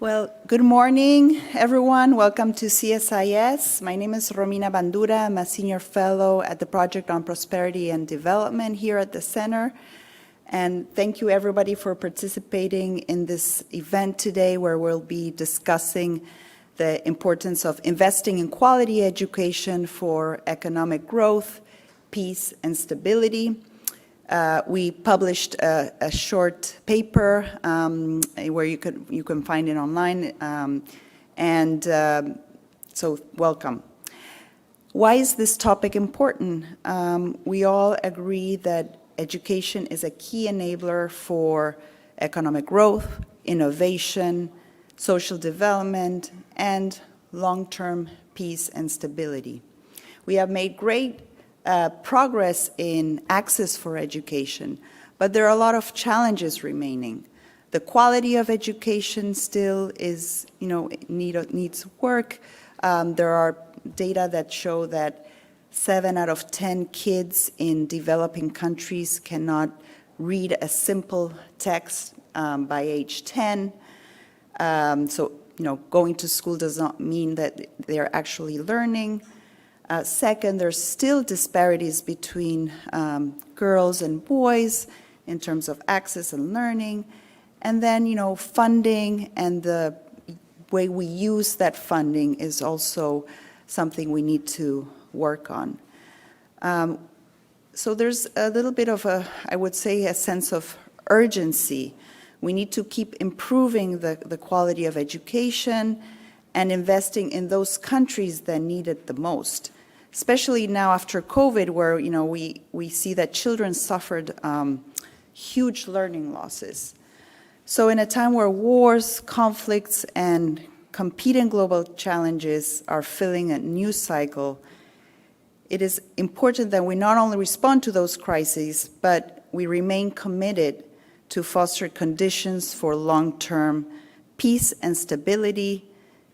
Well, good morning, everyone. Welcome to CSIS. My name is Romina Bandura. I'm a senior fellow at the Project on Prosperity and Development here at the center. And thank you, everybody, for participating in this event today, where we'll be discussing the importance of investing in quality education for economic growth, peace, and stability. We published a short paper where you can find it online, so welcome. Why is this topic important? We all agree that education is a key enabler for economic growth, innovation, social development, and long-term peace and stability. We have made great progress in access for education, but there are a lot of challenges remaining. The quality of education still is, needs work. There are data that show that 7 out of 10 kids in developing countries cannot read a simple text by age 10. So, going to school does not mean that they're actually learning. Second, there's still disparities between girls and boys in terms of access and learning. And then, funding and the way we use that funding is also something we need to work on. So there's a little bit of I would say, a sense of urgency. We need to keep improving the quality of education and investing in those countries that need it the most. Especially now after COVID, where we see that children suffered huge learning losses. So in a time where wars, conflicts, and competing global challenges are filling a new cycle, it is important that we not only respond to those crises, but we remain committed to foster conditions for long-term peace and stability,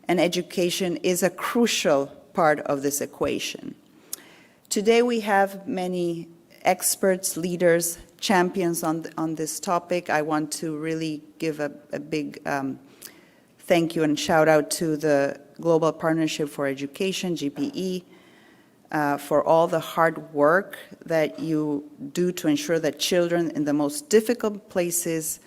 and education is a crucial part of this equation. Today we have many experts, leaders, champions on this topic. I want to really give a big thank you and shout out to the Global Partnership for Education, GPE, for all the hard work that you do to ensure that children in the most difficult places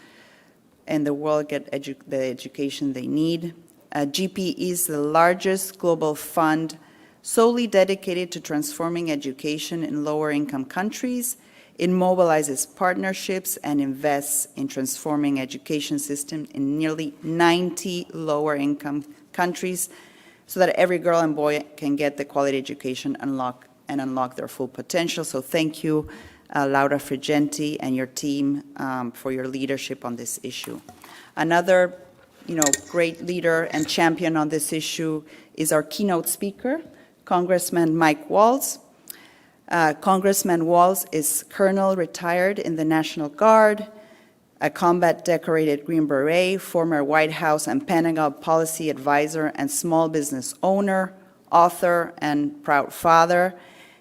in the world get the education they need. GPE is the largest global fund solely dedicated to transforming education in lower-income countries. It mobilizes partnerships and invests in transforming education systems in nearly 90 lower-income countries so that every girl and boy can get the quality education and unlock their full potential. So thank you, Laura Frigenti and your team for your leadership on this issue. Another great leader and champion on this issue is our keynote speaker, Congressman Mike Waltz. Congressman Waltz is Colonel retired in the National Guard, a combat-decorated Green Beret, former White House and Pentagon policy advisor and small business owner, author, and proud father.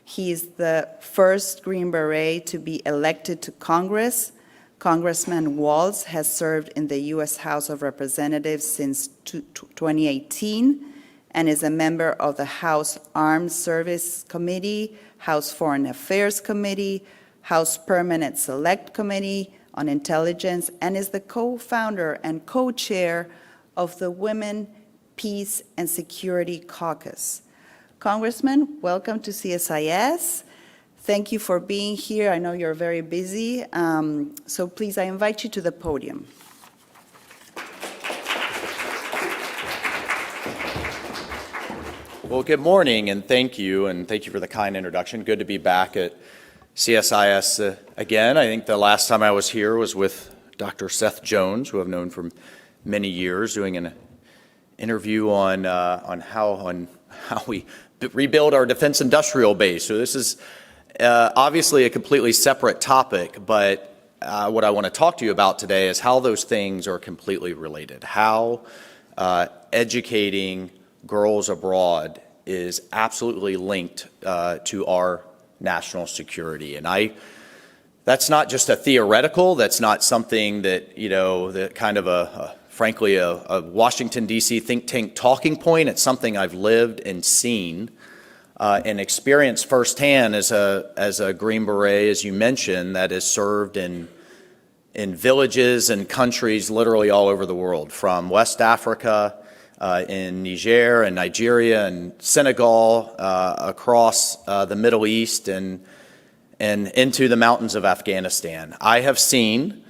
He is the first Green Beret to be elected to Congress. Congressman Waltz has served in the U.S. House of Representatives since 2018 and is a member of the House Armed Service Committee, House Foreign Affairs Committee, House Permanent Select Committee on Intelligence, and is the co-founder and co-chair of the Women, Peace, and Security Caucus. Congressman, welcome to CSIS. Thank you for being here. I know you're very busy, so please, I invite you to the podium. Well, good morning, and thank you for the kind introduction. Good to be back at CSIS again. I think the last time I was here was with Dr. Seth Jones, who I've known for many years, doing an interview on how we rebuild our defense industrial base. So this is obviously a completely separate topic, but what I want to talk to you about today is how those things are completely related. How educating girls abroad is absolutely linked to our national security. And that's not just a theoretical, that's not something that, that kind of a frankly, a Washington, D.C. think tank talking point. It's something I've lived and seen and experienced firsthand as a Green Beret, as you mentioned, that has served in villages and countries literally all over the world, from West Africa, in Niger and Nigeria and Senegal, across the Middle East and into the mountains of Afghanistan. I have seen,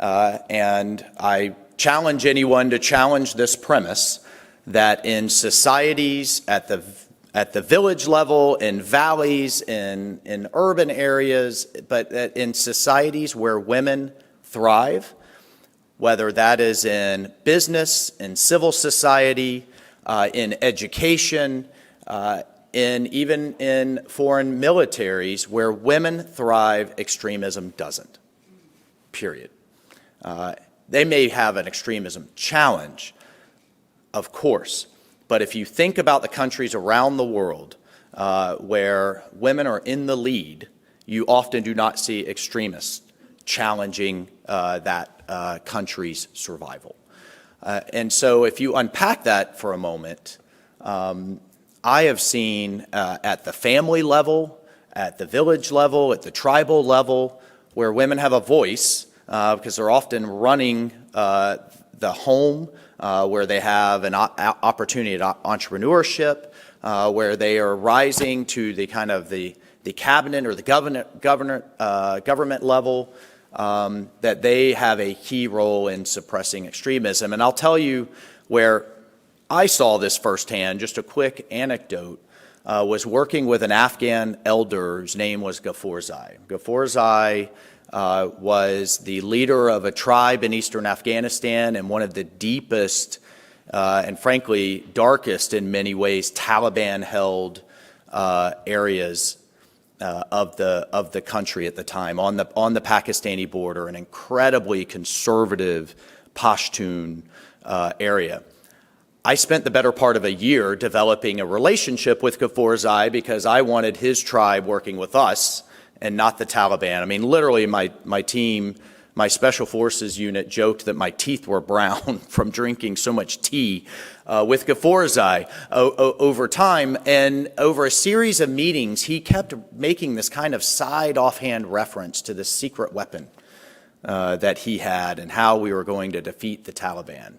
and I challenge anyone to challenge this premise, that in societies at the village level, in valleys, in urban areas, but that in societies where women thrive, whether that is in business, in civil society, in education, even in foreign militaries, where women thrive, extremism doesn't, period. They may have an extremism challenge, of course, but if you think about the countries around the world where women are in the lead, you often do not see extremists challenging that country's survival. And so if you unpack that for a moment, I have seen at the family level, at the village level, at the tribal level, where women have a voice because they're often running the home, where they have an opportunity at entrepreneurship, where they are rising to the kind of the cabinet or the government level, that they have a key role in suppressing extremism. And I'll tell you where I saw this firsthand. Just a quick anecdote, was working with an Afghan elder whose name was Ghafurzai. Ghafurzai was the leader of a tribe in eastern Afghanistan and one of the deepest and frankly darkest in many ways Taliban-held areas of the country at the time, on the Pakistani border, an incredibly conservative Pashtun area. I spent the better part of a year developing a relationship with Ghafurzai because I wanted his tribe working with us and not the Taliban. I mean, literally, my team, my special forces unit joked that my teeth were brown from drinking so much tea with Ghafurzai over time. And over a series of meetings, he kept making this kind of side offhand reference to the secret weapon that he had and how we were going to defeat the Taliban.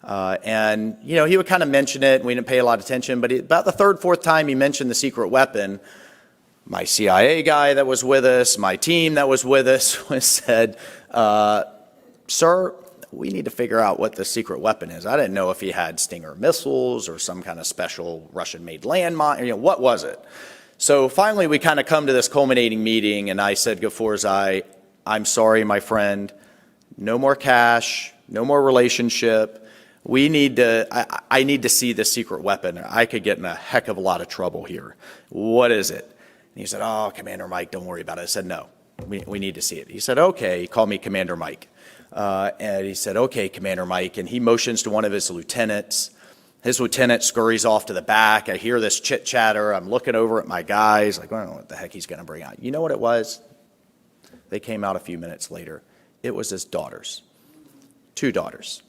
And, you know, he would kind of mention it, and we didn't pay a lot of attention, but about the third, fourth time he mentioned the secret weapon, my CIA guy that was with us, my team that was with us, said, sir, we need to figure out what the secret weapon is. I didn't know if he had Stinger missiles or some kind of special Russian-made landmine, you know, what was it? So finally we kind of come to this culminating meeting, and I said, Ghafurzai, I'm sorry, my friend, no more cash, no more relationship. We need to, I need to see the secret weapon. I could get in a heck of a lot of trouble here. What is it? And he said, oh, Commander Mike, don't worry about it. I said, no, we need to see it. He said, okay. He called me Commander Mike. And he said, okay, Commander Mike. And he motions to one of his lieutenants. His lieutenant scurries off to the back. I hear this chit chatter. I'm looking over at my guys, like, I don't know what the heck he's going to bring out. You know what it was? They came out a few minutes later. It was his daughters, 2 daughters.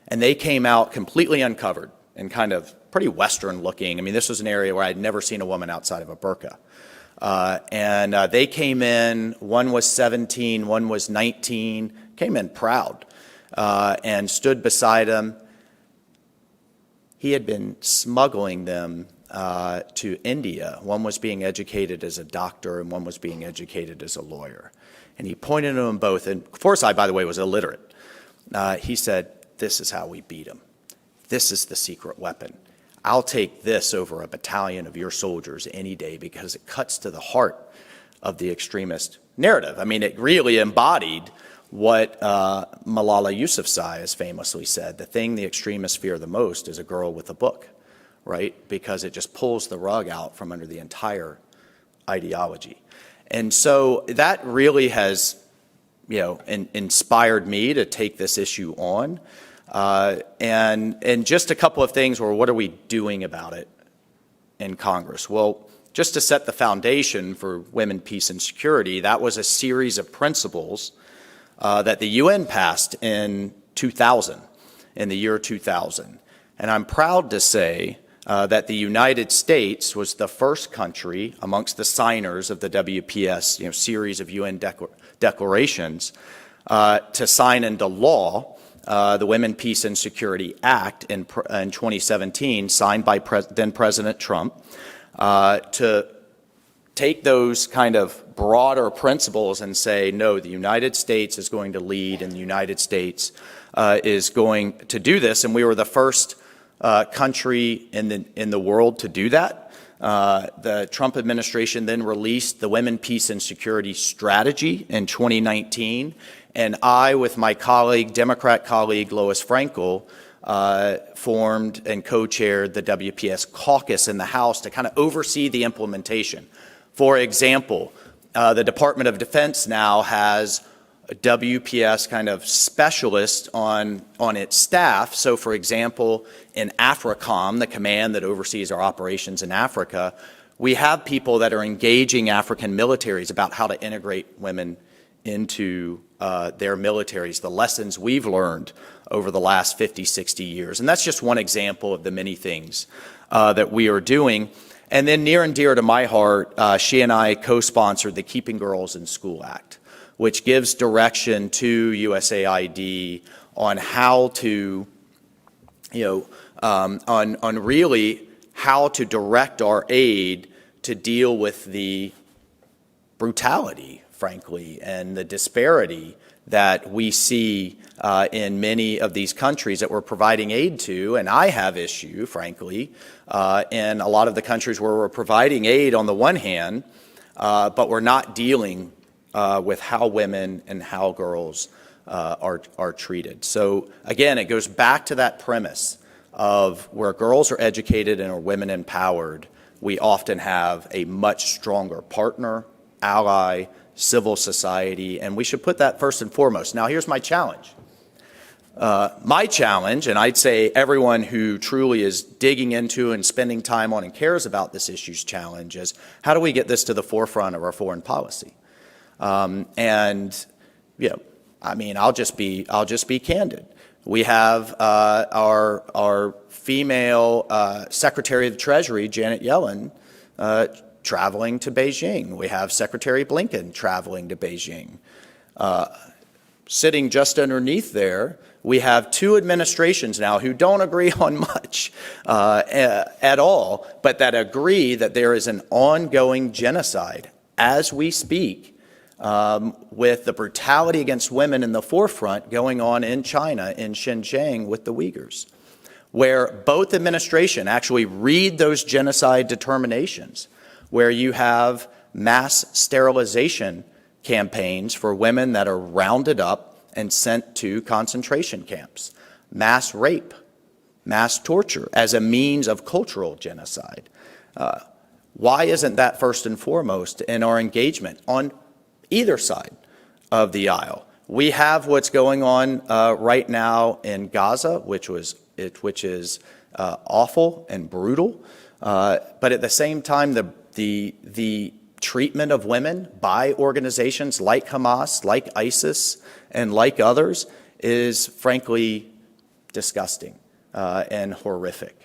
And they came out completely uncovered and kind of pretty Western looking. I mean, this was an area where I'd never seen a woman outside of a burqa. And they came in, one was 17, one was 19, came in proud and stood beside him. He had been smuggling them to India. One was being educated as a doctor and one was being educated as a lawyer. And he pointed to them both. And Forsyth, by the way, was illiterate. He said, this is how we beat them. This is the secret weapon. I'll take this over a battalion of your soldiers any day because it cuts to the heart of the extremist narrative. I mean, it really embodied what Malala Yousafzai has famously said. The thing the extremists fear the most is a girl with a book, right? Because it just pulls the rug out from under the entire ideology. And so that really has, you know, inspired me to take this issue on. And just a couple of things were, what are we doing about it in Congress? Well, just to set the foundation for women, peace, and security, that was a series of principles that the UN passed in 2000. in the year 2000. And I'm proud to say that the United States was the first country amongst the signers of the WPS series of UN declarations to sign into law the Women, Peace, and Security Act in 2017, signed by then President Trump, to take those kind of broader principles and say, no, the United States is going to lead and the United States is going to do this. And we were the first country in the world to do that. The Trump administration then released the Women, Peace, and Security Strategy in 2019. And I, with my colleague, Democrat colleague Lois Frankel, formed and co-chaired the WPS caucus in the House to kind of oversee the implementation. For example, the Department of Defense now has a WPS kind of specialist on its staff. So, for example, in AFRICOM, the command that oversees our operations in Africa, we have people that are engaging African militaries about how to integrate women into their militaries, the lessons we've learned over the last 50, 60 years. And that's just one example of the many things that we are doing. And then near and dear to my heart, she and I co-sponsored the Keeping Girls in School Act, which gives direction to USAID on how to, on really how to direct our aid to deal with the brutality, frankly, and the disparity that we see in many of these countries that we're providing aid to. And I have issue, frankly, in a lot of the countries where we're providing aid on the one hand, but we're not dealing with how women and how girls are treated. So again, it goes back to that premise of where girls are educated and are women empowered, we often have a much stronger partner, ally, civil society, and we should put that first and foremost. Now, here's my challenge. My challenge, and I'd say everyone who truly is digging into and spending time on and cares about this issue's challenge, is how do we get this to the forefront of our foreign policy? I'll just be candid. We have our female Secretary of the Treasury, Janet Yellen, traveling to Beijing. We have Secretary Blinken traveling to Beijing. Sitting just underneath there, we have two administrations now who don't agree on much at all, but that agree that there is an ongoing genocide as we speak, with the brutality against women in the forefront going on in China, in Xinjiang with the Uyghurs, where both administrations actually read those genocide determinations, where you have mass sterilization campaigns for women that are rounded up and sent to concentration camps, mass rape, mass torture as a means of cultural genocide. Why isn't that first and foremost in our engagement on either side of the aisle? We have what's going on right now in Gaza, which is awful and brutal, but at the same time, the treatment of women by organizations like Hamas, like ISIS, and like others is frankly disgusting and horrific.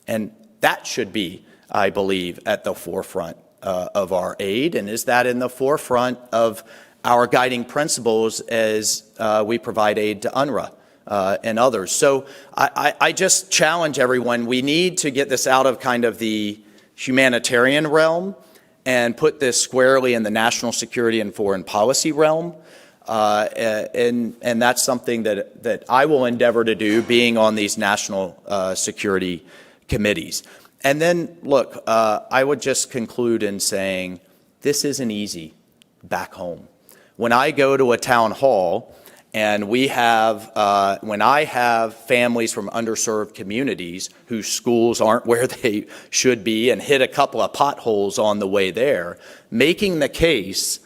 And that should be, I believe, at the forefront of our aid. And is that in the forefront of our guiding principles as we provide aid to UNRWA and others? So I just challenge everyone, we need to get this out of kind of the humanitarian realm and put this squarely in the national security and foreign policy realm. And that's something that I will endeavor to do, being on these national security committees. And then, look, I would just conclude in saying this isn't easy back home. When I go to a town hall and when I have families from underserved communities whose schools aren't where they should be and hit a couple of potholes on the way there, making the case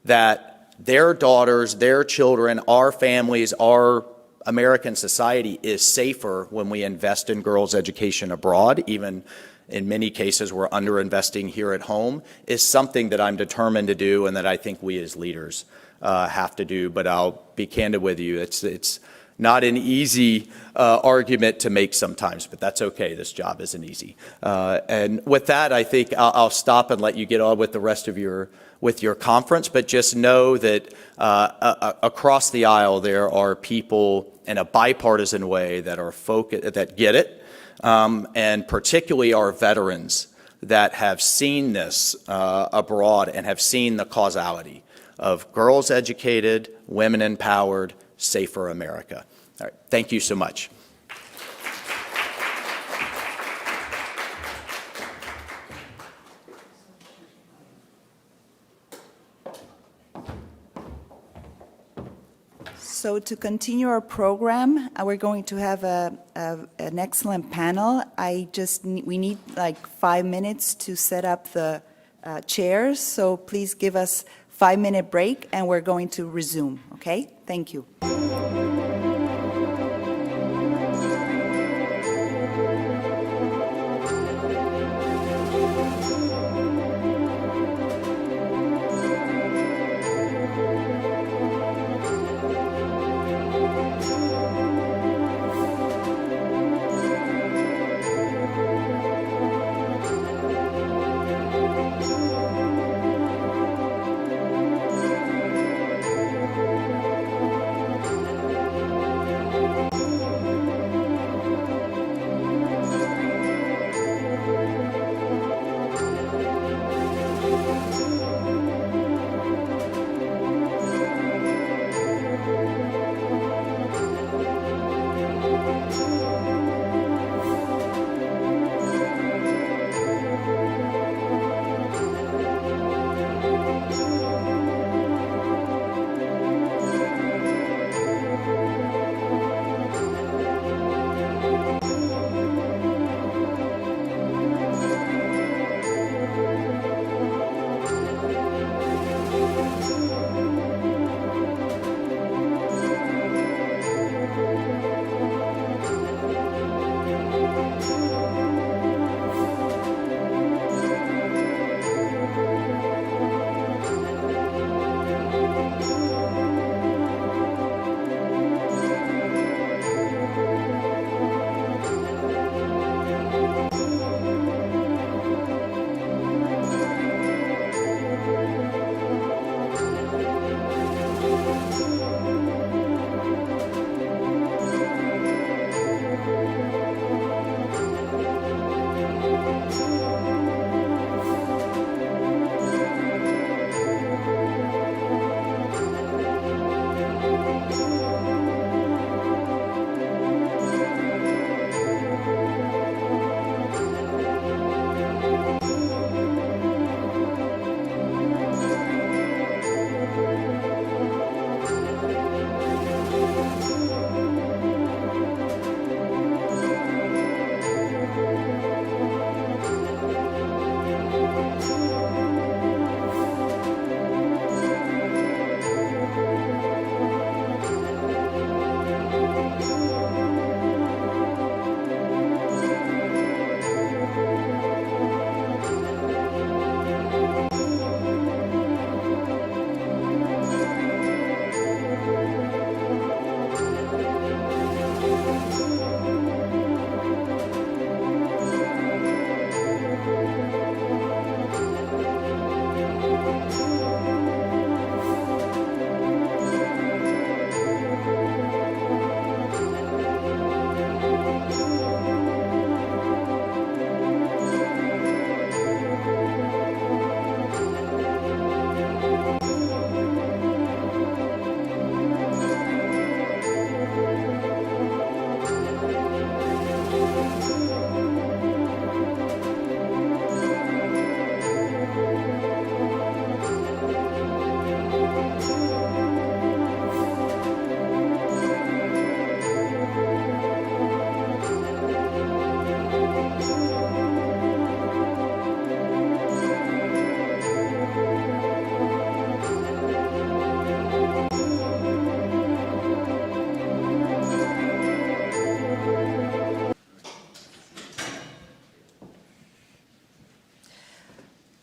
that their daughters, their children, our families, our American society is safer when we invest in girls' education abroad, even in many cases we're underinvesting here at home, is something that I'm determined to do and that I think we as leaders have to do. But I'll be candid with you, it's not an easy argument to make sometimes, but that's okay. This job isn't easy. And with that, I think I'll stop and let you get on with the rest of your conference, but just know that across the aisle there are people in a bipartisan way that are that get it, and particularly our veterans that have seen this abroad and have seen the causality of girls educated, women empowered, safer America. All right, thank you so much. So to continue our program, we're going to have an excellent panel. We need like 5 minutes to set up the chairs, so please give us 5-minute break and we're going to resume, okay? Thank you.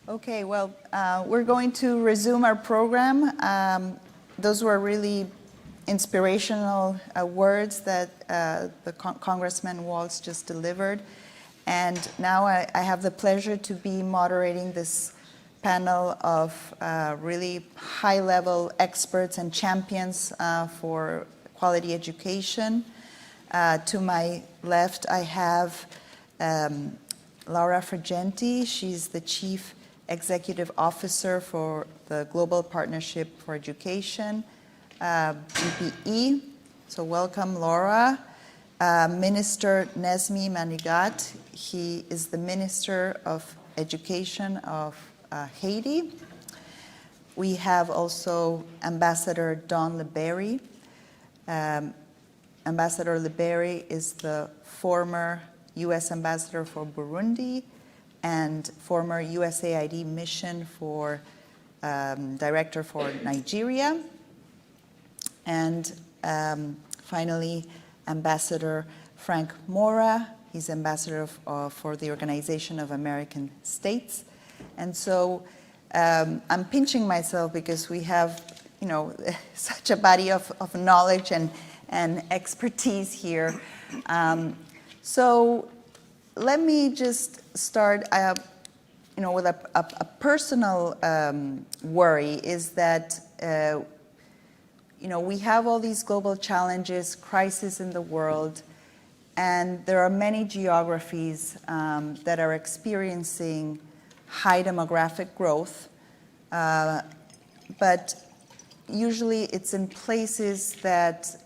Okay, well, we're going to resume our program. Those were really inspirational words that the Congressman Walz just delivered. And now I have the pleasure to be moderating this panel of really high-level experts and champions for quality education. To my left, I have Laura Fragenti. She's the Chief Executive Officer for the Global Partnership for Education, GPE. So welcome, Laura. Minister Nezmi Manigat. He is the Minister of Education of Haiti. We have also Ambassador Don LeBerry. Ambassador LeBerry is the former U.S. Ambassador for Burundi and former USAID mission for Director for Nigeria. And finally, Ambassador Frank Mora. He's Ambassador for the Organization of American States. And so I'm pinching myself because we have, such a body of knowledge and expertise here. So let me just start, with a personal worry is that, we have all these global challenges, crises in the world, and there are many geographies that are experiencing high demographic growth, but usually it's in places that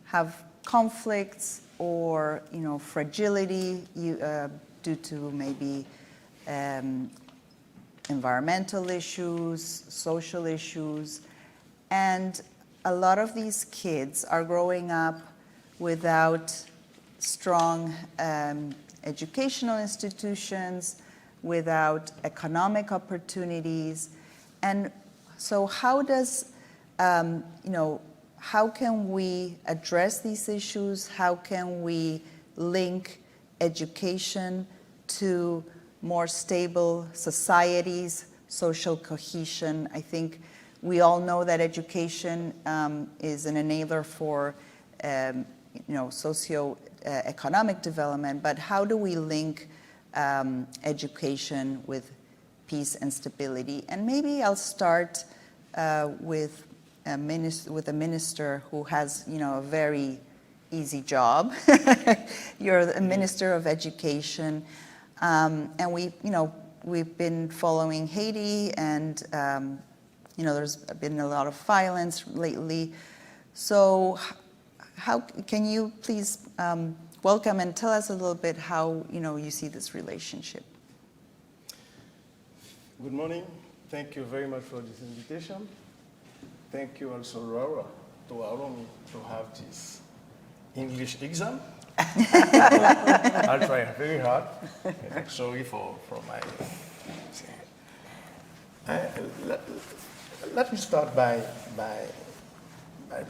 have conflicts or fragility due to maybe environmental issues, social issues, and a lot of these kids are growing up without strong educational institutions, without economic opportunities. And so how does, how can we address these issues? How can we link education to more stable societies, social cohesion? I think we all know that education is an enabler for socio-economic development, but how do we link education with peace and stability? And maybe I'll start with a minister who has, a very easy job. You're the Minister of Education, and we've been following Haiti, and there's been a lot of violence lately. So, how can you please welcome and tell us a little bit how you see this relationship? Good morning. Thank you very much for this invitation. Thank you also, Laura, to allow me to have this English exam. I'll try very hard. Sorry for my... Let me start by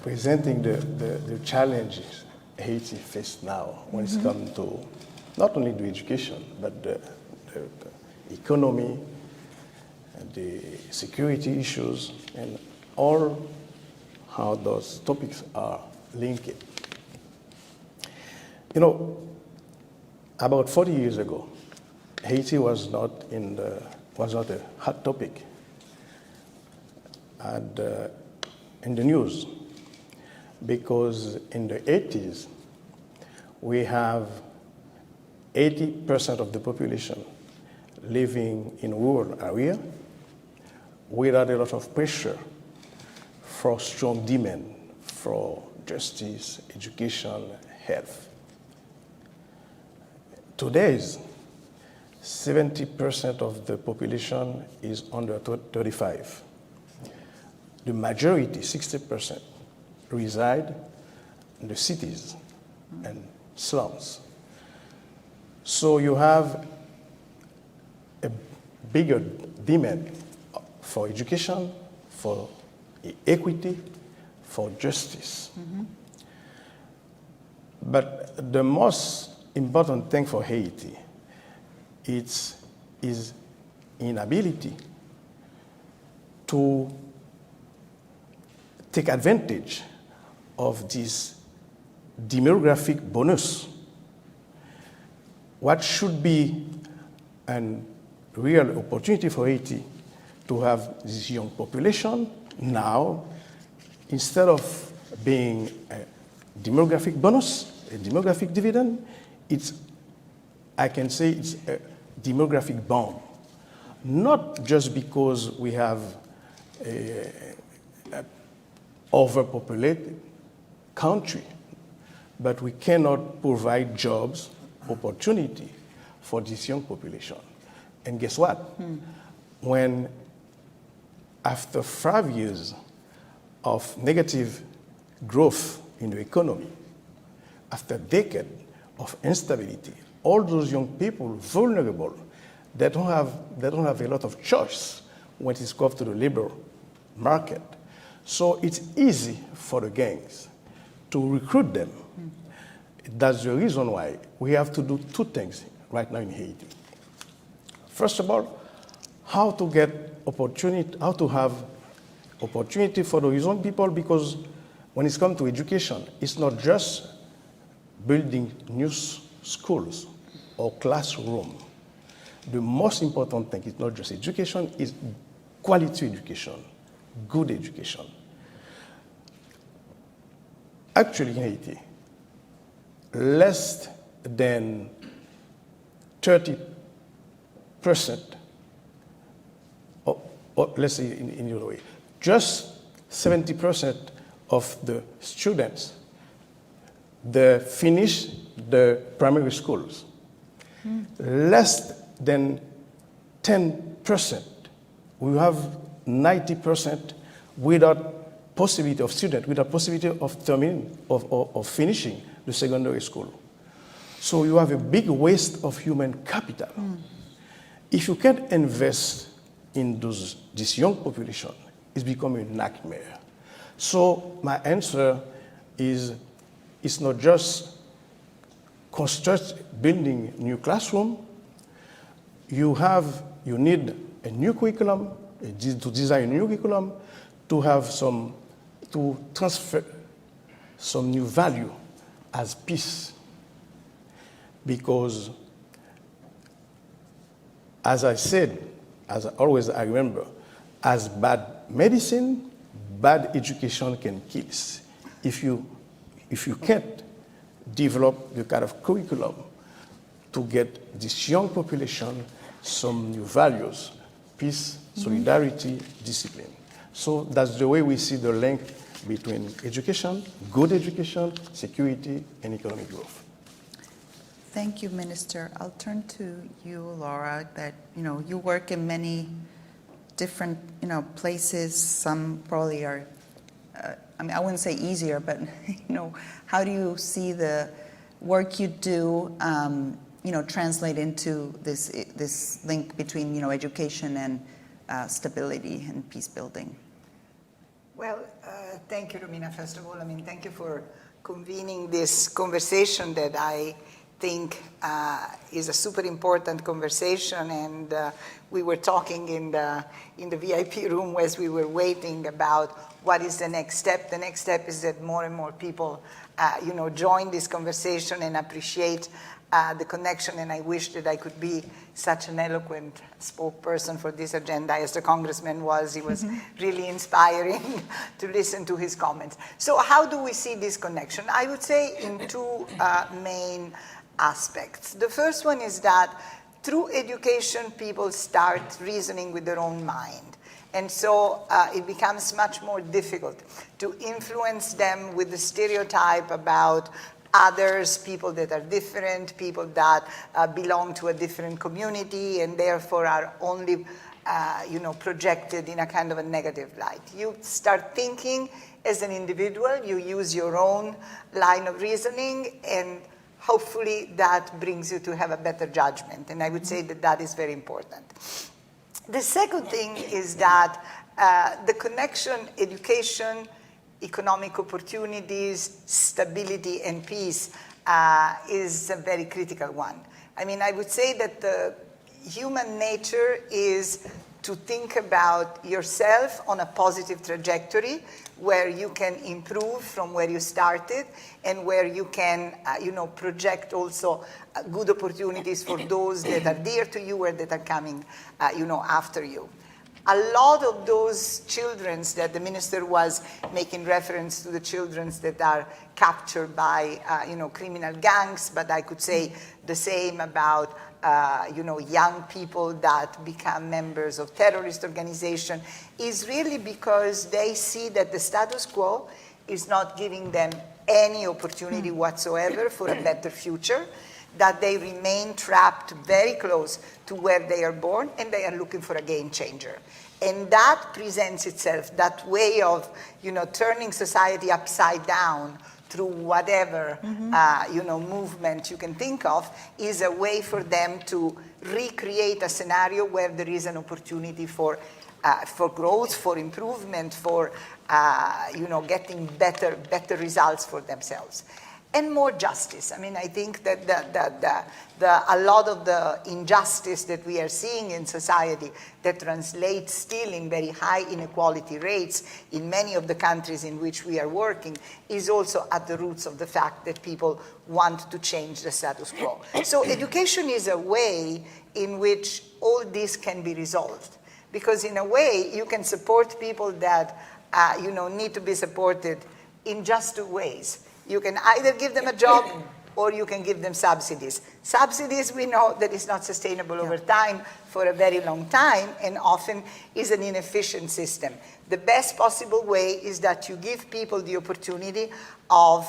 presenting the challenges Haiti faces now when it's come to not only the education, but the economy, and the security issues, and all how those topics are linked. About 40 years ago, Haiti was not a hot topic in the news, because in the 80s, we have 80% of the population living in rural area without a lot of pressure for strong demand for justice, education, health. Today, 70% of the population is under 35. The majority, 60%, reside in the cities and slums. So you have a bigger demand for education, for equity, for justice. But the most important thing for Haiti is inability to take advantage of this demographic bonus. What should be a real opportunity for Haiti to have this young population now, instead of being a demographic bonus, a demographic dividend, I can say it's a demographic bomb. Not just because we have a overpopulated country, but we cannot provide jobs, opportunity for this young population. And guess what? When after 5 years of negative growth in the economy, after a decade of instability, all those young people, vulnerable, they don't have a lot of choice when it comes to the labor market. So it's easy for the gangs to recruit them. That's the reason why we have to do two things right now in Haiti. First of all, how to have opportunity for the young people, because when it comes to education, it's not just building new schools or classroom. The most important thing is not just education, it's quality education, good education. Actually, in Haiti, less than 30%, or let's say in your way, just 70% of the students, they finish the primary schools. Less than 10%, we have 90% without possibility of student, without possibility of finishing the secondary school. So you have a big waste of human capital. If you can't invest in this young population, it's becoming a nightmare. So my answer is, it's not just building new classroom. You need a new curriculum, to design a new curriculum, to transfer some new value as peace. Because, as I said, as always I remember, as bad medicine, bad education can kill. If you can't develop the kind of curriculum to get this young population some new values, peace, solidarity, discipline. So that's the way we see the link between education, good education, security, and economic growth. Thank you, Minister. I'll turn to you, Laura, that, you work in many different, places. Some probably are, I wouldn't say easier, but, how do you see the work you do, translate into this link between, education and stability and peace building? Well, thank you, Romina, first of all. Thank you for convening this conversation that I think is a super important conversation, and we were talking in the VIP room as we were waiting about what is the next step. The next step is that more and more people, join this conversation and appreciate the connection, and I wish that I could be such an eloquent spokesperson for this agenda as the congressman was. He was really inspiring to listen to his comments. So how do we see this connection? I would say in two main aspects. The first one is that through education, people start reasoning with their own mind. And so it becomes much more difficult to influence them with the stereotype about others, people that are different, people that belong to a different community, and therefore are only projected in a kind of a negative light. You start thinking as an individual, you use your own line of reasoning, and hopefully that brings you to have a better judgment. And I would say that that is very important. The second thing is that the connection, education, economic opportunities, stability, and peace is a very critical one. I would say that the human nature is to think about yourself on a positive trajectory where you can improve from where you started and where you can, project also good opportunities for those that are dear to you or that are coming, after you. A lot of those children that the minister was making reference to, the children that are captured by, criminal gangs, but I could say the same about, young people that become members of terrorist organizations, is really because they see that the status quo is not giving them any opportunity whatsoever for a better future, that they remain trapped very close to where they are born, and they are looking for a game changer. And that presents itself, that way of, turning society upside down through whatever, movement you can think of, is a way for them to recreate a scenario where there is an opportunity for growth, for improvement, for, getting better results for themselves. And more justice. I mean, I think that a lot of the injustice that we are seeing in society that translates still in very high inequality rates in many of the countries in which we are working is also at the roots of the fact that people want to change the status quo. So education is a way in which all this can be resolved. Because in a way, you can support people that need to be supported in just two ways. You can either give them a job or you can give them subsidies. Subsidies, we know that is not sustainable over time for a very long time and often is an inefficient system. The best possible way is that you give people the opportunity of,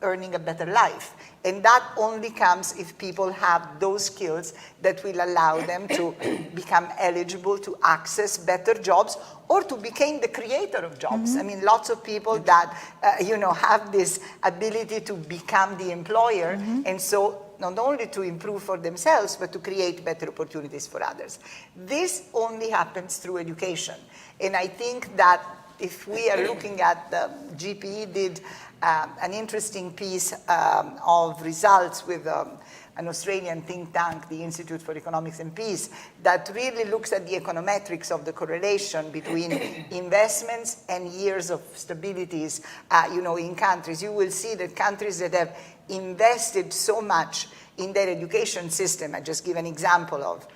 earning a better life. And that only comes if people have those skills that will allow them to become eligible to access better jobs or to become the creator of jobs. I mean, lots of people that, have this ability to become the employer, and so not only to improve for themselves, but to create better opportunities for others. This only happens through education. And I think that if we are looking at the GPE did an interesting piece of results with an Australian think tank, the Institute for Economics and Peace, that really looks at the econometrics of the correlation between investments and years of stabilities, in countries. You will see that countries that have invested so much in their education system, I just give an example of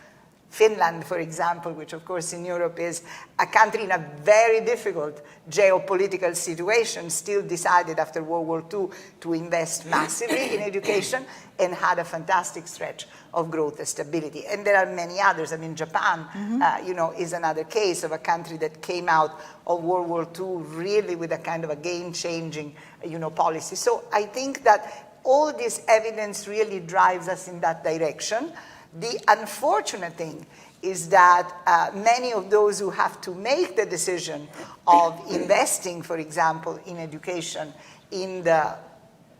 Finland, for example, which of course in Europe is a country in a very difficult geopolitical situation, still decided after World War II to invest massively in education and had a fantastic stretch of growth and stability. And there are many others. I mean, Japan, is another case of a country that came out of World War II really with a kind of a game-changing, policy. So I think that all this evidence really drives us in that direction. The unfortunate thing is that many of those who have to make the decision of investing, for example, in education, in the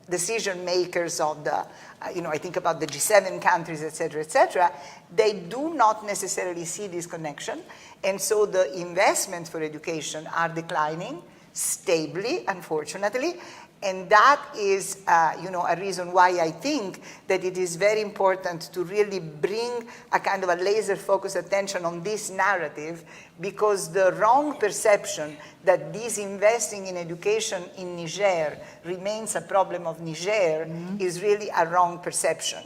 decision makers of the, I think about the G7 countries, et cetera, they do not necessarily see this connection. And so the investments for education are declining stably, unfortunately. And that is, a reason why I think that it is very important to really bring a kind of a laser-focused attention on this narrative, because the wrong perception that disinvesting in education in Niger remains a problem of Niger is really a wrong perception.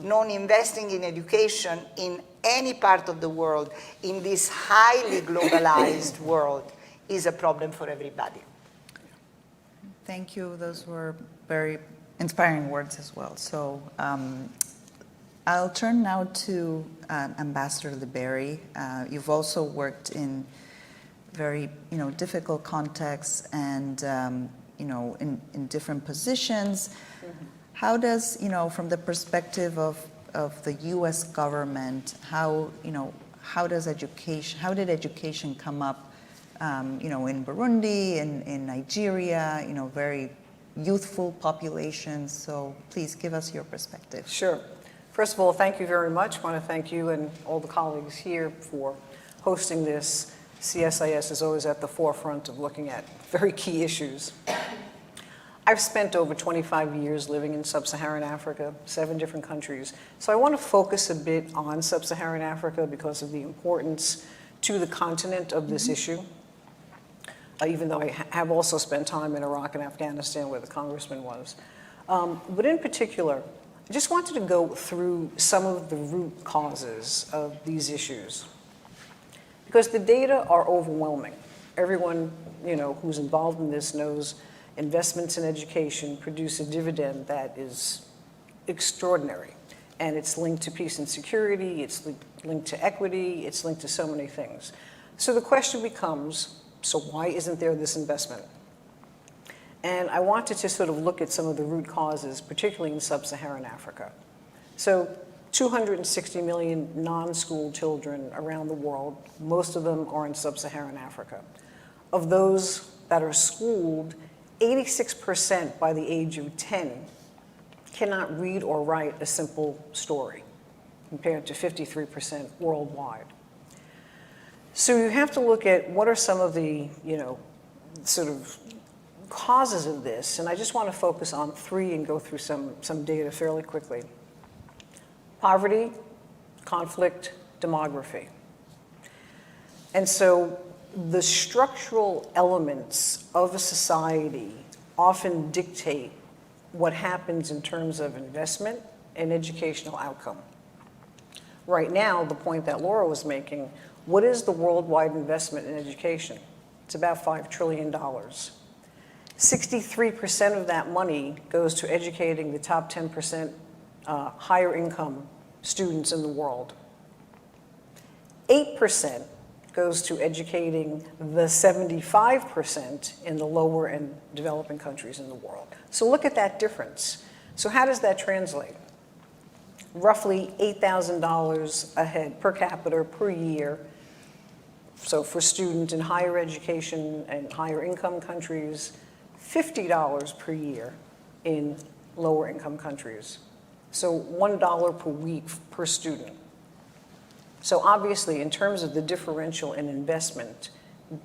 Non-investing in education in any part of the world, in this highly globalized world, is a problem for everybody. Thank you. Those were very inspiring words as well. So I'll turn now to Ambassador Liberi. You've also worked in very, difficult contexts and, in different positions. How does, from the perspective of the U.S. government, how did education come up? In Burundi, in Nigeria, very youthful populations. So please give us your perspective. Sure. First of all, thank you very much. I want to thank you and all the colleagues here for hosting this. CSIS is always at the forefront of looking at very key issues. I've spent over 25 years living in sub-Saharan Africa, 7 different countries. So I want to focus a bit on sub-Saharan Africa because of the importance to the continent of this issue, even though I have also spent time in Iraq and Afghanistan where the congressman was. But in particular, I just wanted to go through some of the root causes of these issues because the data are overwhelming. Everyone, who's involved in this knows investments in education produce a dividend that is extraordinary. And it's linked to peace and security, it's linked to equity, it's linked to so many things. So the question becomes, so why isn't there this investment? And I wanted to sort of look at some of the root causes, particularly in sub-Saharan Africa. So 260 million non-school children around the world, most of them are in sub-Saharan Africa. Of those that are schooled, 86% by the age of 10 cannot read or write a simple story, compared to 53% worldwide. So you have to look at what are some of the, sort of causes of this, and I just want to focus on 3 and go through some data fairly quickly. Poverty, conflict, demography. And so the structural elements of a society often dictate what happens in terms of investment and educational outcome. Right now, the point that Laura was making, what is the worldwide investment in education? It's about $5 trillion. 63% of that money goes to educating the top 10% higher income students in the world. 8% goes to educating the 75% in the lower and developing countries in the world. So look at that difference. So how does that translate? Roughly $8,000 a head per capita per year. So for students in higher education and higher income countries, $50 per year in lower income countries. So $1 per week per student. So obviously, in terms of the differential in investment,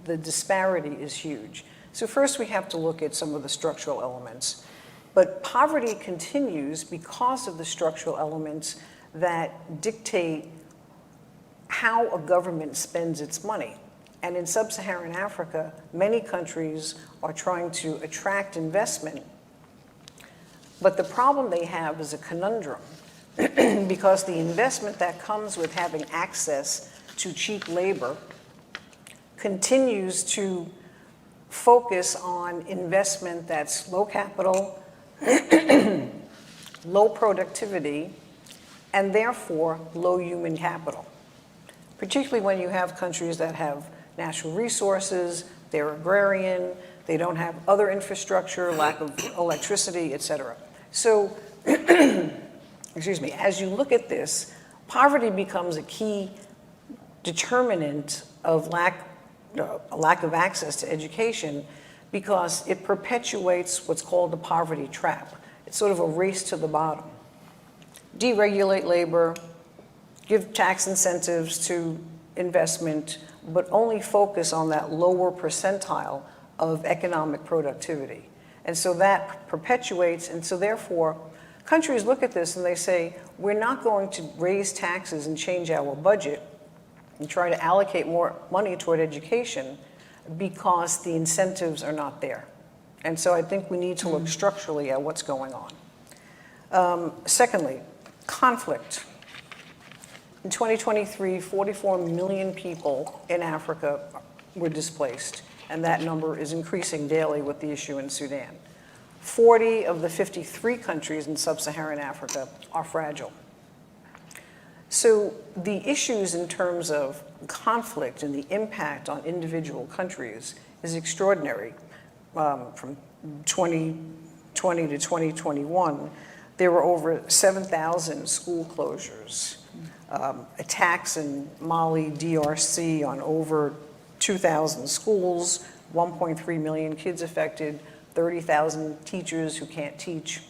the disparity is huge. So first we have to look at some of the structural elements. But poverty continues because of the structural elements that dictate how a government spends its money. And in sub-Saharan Africa, many countries are trying to attract investment. But the problem they have is a conundrum because the investment that comes with having access to cheap labor continues to focus on investment that's low capital, low productivity, and therefore low human capital. Particularly when you have countries that have natural resources, they're agrarian, they don't have other infrastructure, lack of electricity, et cetera. So, excuse me, as you look at this, poverty becomes a key determinant of lack of access to education because it perpetuates what's called the poverty trap. It's sort of a race to the bottom. Deregulate labor, give tax incentives to investment, but only focus on that lower percentile of economic productivity. And so that perpetuates, and so therefore, countries look at this and they say, we're not going to raise taxes and change our budget and try to allocate more money toward education because the incentives are not there. And so I think we need to look structurally at what's going on. Secondly, conflict. In 2023, 44 million people in Africa were displaced, and that number is increasing daily with the issue in Sudan. 40 of the 53 countries in sub-Saharan Africa are fragile. So the issues in terms of conflict and the impact on individual countries is extraordinary. From 2020 to 2021, there were over 7,000 school closures, attacks in Mali, DRC on over 2,000 schools, 1.3 million kids affected, 30,000 teachers who can't teach.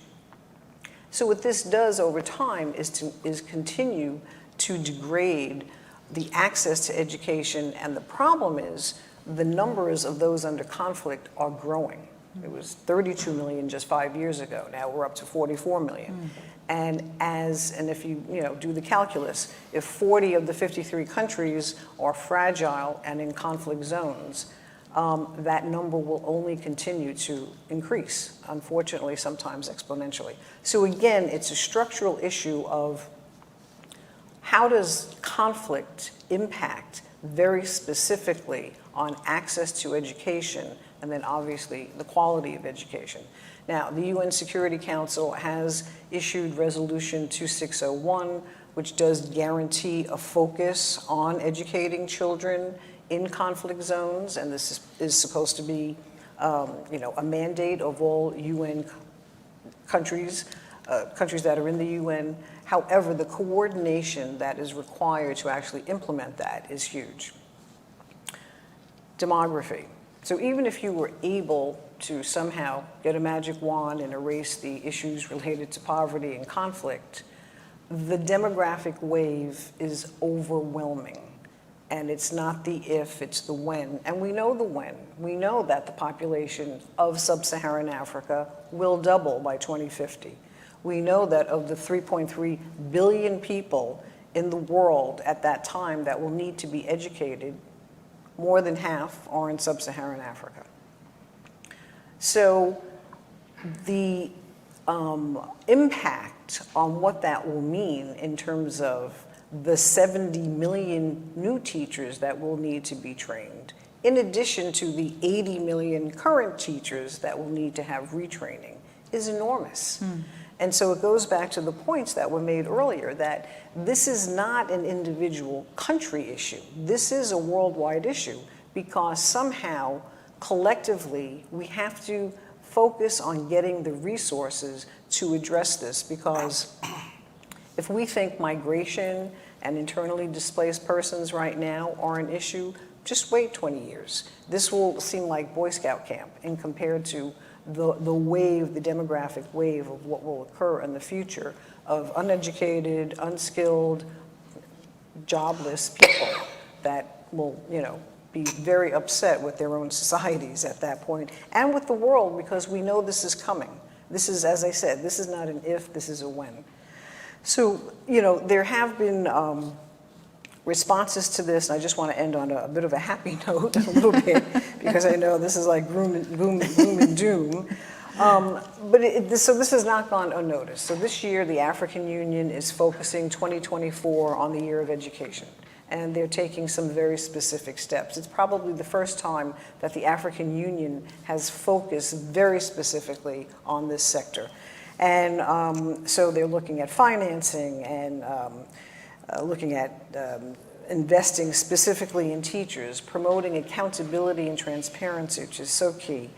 So what this does over time is continue to degrade the access to education, and the problem is the numbers of those under conflict are growing. It was 32 million just 5 years ago. Now we're up to 44 million. And if you do the calculus, if 40 of the 53 countries are fragile and in conflict zones, that number will only continue to increase, unfortunately, sometimes exponentially. So again, it's a structural issue of how does conflict impact very specifically on access to education, and then obviously the quality of education. Now, the UN Security Council has issued Resolution 2601, which does guarantee a focus on educating children in conflict zones, and this is supposed to be a mandate of all UN countries that are in the UN. However, the coordination that is required to actually implement that is huge. Demography. So even if you were able to somehow get a magic wand and erase the issues related to poverty and conflict, the demographic wave is overwhelming. And it's not the if, it's the when. And we know the when. We know that the population of sub-Saharan Africa will double by 2050. We know that of the 3.3 billion people in the world at that time that will need to be educated, more than half are in sub-Saharan Africa. So the impact on what that will mean in terms of the 70 million new teachers that will need to be trained, in addition to the 80 million current teachers that will need to have retraining, is enormous. And so it goes back to the points that were made earlier, that this is not an individual country issue. This is a worldwide issue, because somehow, collectively, we have to focus on getting the resources to address this, because if we think migration and internally displaced persons right now are an issue, just wait 20 years. This will seem like Boy Scout camp in compared to the wave, the demographic wave of what will occur in the future of uneducated, unskilled, jobless people that will, be very upset with their own societies at that point, and with the world, because we know this is coming. This is, as I said, this is not an if, this is a when. So, there have been responses to this, and I just want to end on a bit of a happy note a little bit, because I know this is like gloom and doom. So this has not gone unnoticed. So this year, the African Union is focusing 2024 on the year of education, and they're taking some very specific steps. It's probably the first time that the African Union has focused very specifically on this sector. And so they're looking at financing and looking at investing specifically in teachers, promoting accountability and transparency, which is so key,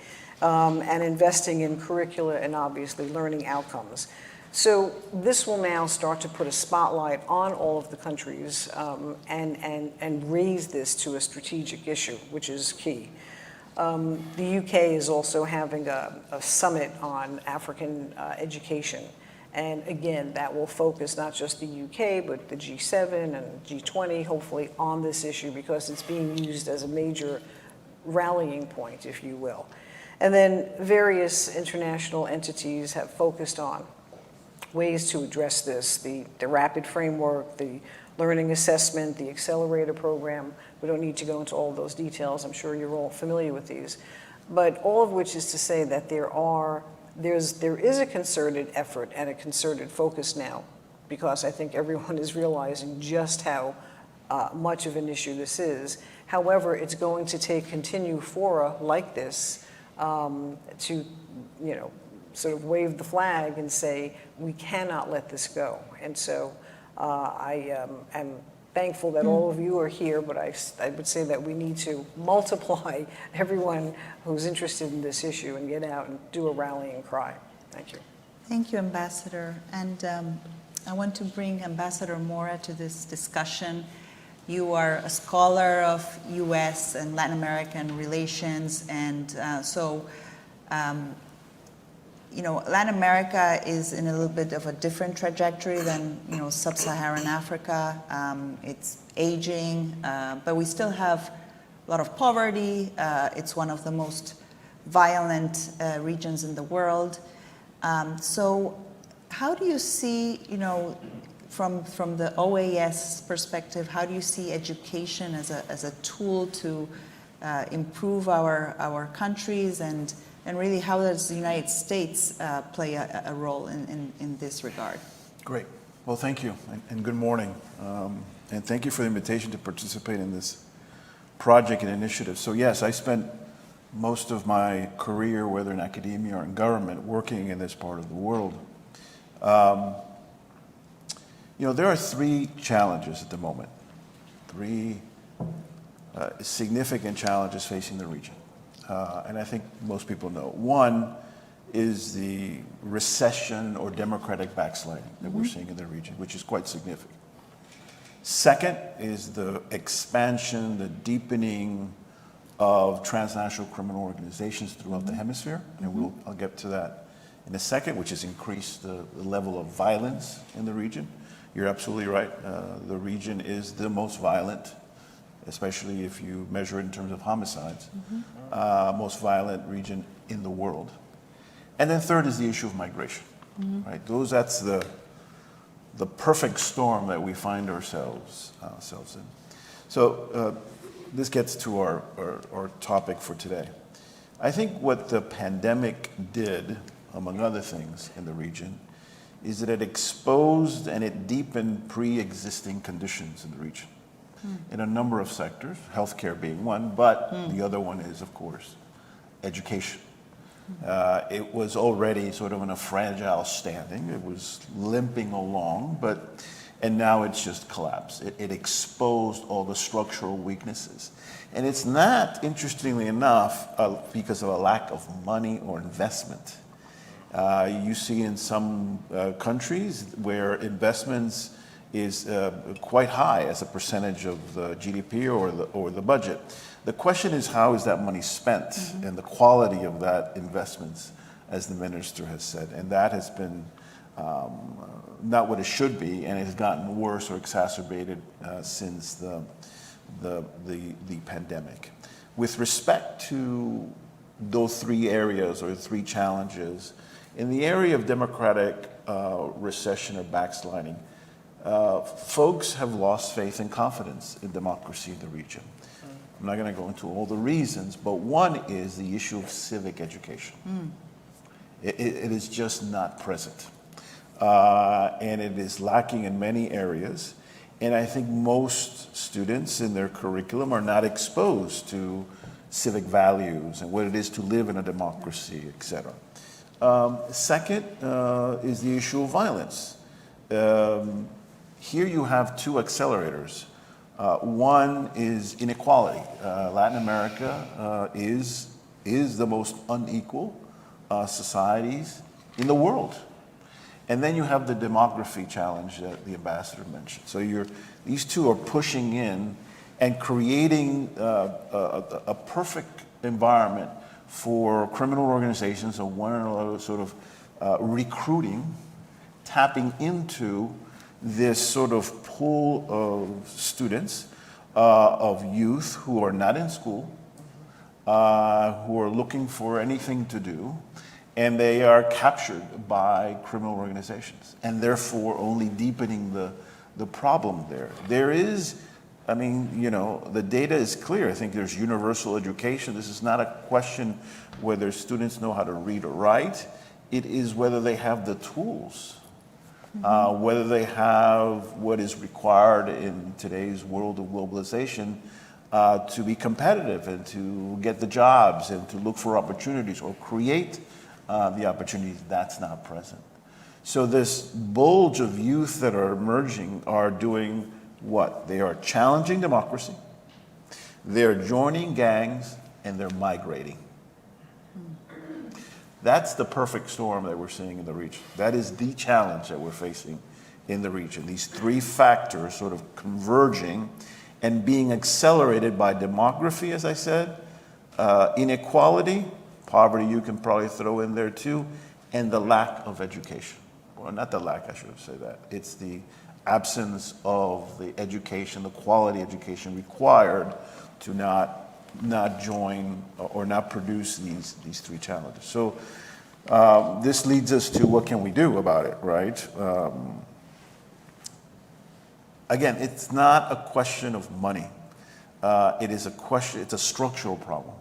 and investing in curricula and obviously learning outcomes. So this will now start to put a spotlight on all of the countries and raise this to a strategic issue, which is key. The UK is also having a summit on African education. And again, that will focus not just the UK, but the G7 and G20, hopefully, on this issue, because it's being used as a major rallying point, if you will. And then various international entities have focused on ways to address this, the rapid framework, the learning assessment, the accelerator program. We don't need to go into all those details. I'm sure you're all familiar with these. But all of which is to say that there is a concerted effort and a concerted focus now, because I think everyone is realizing just how much of an issue this is. However, it's going to take continued fora like this to, sort of wave the flag and say, we cannot let this go. And so I am thankful that all of you are here, but I would say that we need to multiply everyone who's interested in this issue and get out and do a rallying cry. Thank you. Thank you, Ambassador. And I want to bring Ambassador Mora to this discussion. You are a scholar of U.S. and Latin American relations, and Latin America is in a little bit of a different trajectory than, sub-Saharan Africa. It's aging, but we still have a lot of poverty. It's one of the most violent regions in the world. So how do you see, from the OAS perspective, how do you see education as a tool to improve our countries, and really how does the United States play a role in this regard? Great. Well, thank you, and good morning. And thank you for the invitation to participate in this project and initiative. So yes, I spent most of my career, whether in academia or in government, working in this part of the world. There are three challenges at the moment, three significant challenges facing the region. And I think most people know. One is the recession or democratic backsliding that we're seeing in the region, which is quite significant. Second is the expansion, the deepening of transnational criminal organizations throughout the hemisphere, and I'll get to that in a second, which has increased the level of violence in the region. You're absolutely right. The region is the most violent, especially if you measure it in terms of homicides, most violent region in the world. And then third is the issue of migration, right? That's the perfect storm that we find ourselves in. So this gets to our topic for today. I think what the pandemic did, among other things in the region, is that it exposed and it deepened pre-existing conditions in the region in a number of sectors, healthcare being one, but the other one is, of course, education. It was already sort of in a fragile standing. It was limping along, and now it's just collapsed. It exposed all the structural weaknesses. And it's not, interestingly enough, because of a lack of money or investment. You see in some countries where investments is quite high as a percentage of the GDP or the budget. The question is, how is that money spent and the quality of that investments, as the minister has said. And that has been not what it should be, and it has gotten worse or exacerbated since the pandemic. With respect to those three areas or three challenges, in the area of democratic recession or backsliding, folks have lost faith and confidence in democracy in the region. I'm not going to go into all the reasons, but one is the issue of civic education. It is just not present. And it is lacking in many areas. And I think most students in their curriculum are not exposed to civic values and what it is to live in a democracy, et cetera. Second is the issue of violence. Here you have two accelerators. One is inequality. Latin America is the most unequal societies in the world. And then you have the demography challenge that the ambassador mentioned. So these two are pushing in and creating a perfect environment for criminal organizations of one another sort of recruiting, tapping into this sort of pool of students, of youth who are not in school, who are looking for anything to do, and they are captured by criminal organizations, and therefore only deepening the problem there. There is, the data is clear. I think there's universal education. This is not a question whether students know how to read or write. It is whether they have the tools. Whether they have what is required in today's world of globalization to be competitive and to get the jobs and to look for opportunities or create the opportunities, that's not present. So this bulge of youth that are emerging are doing what? They are challenging democracy, they're joining gangs, and they're migrating. That's the perfect storm that we're seeing in the region. That is the challenge that we're facing in the region. These three factors sort of converging and being accelerated by demography, as I said, inequality, poverty you can probably throw in there too, and the lack of education. Well, not the lack, I should have said that. It's the absence of the education, the quality education required to not not join or not produce these three challenges. So this leads us to what can we do about it, right? Again, it's not a question of money. It is a question, it's a structural problem.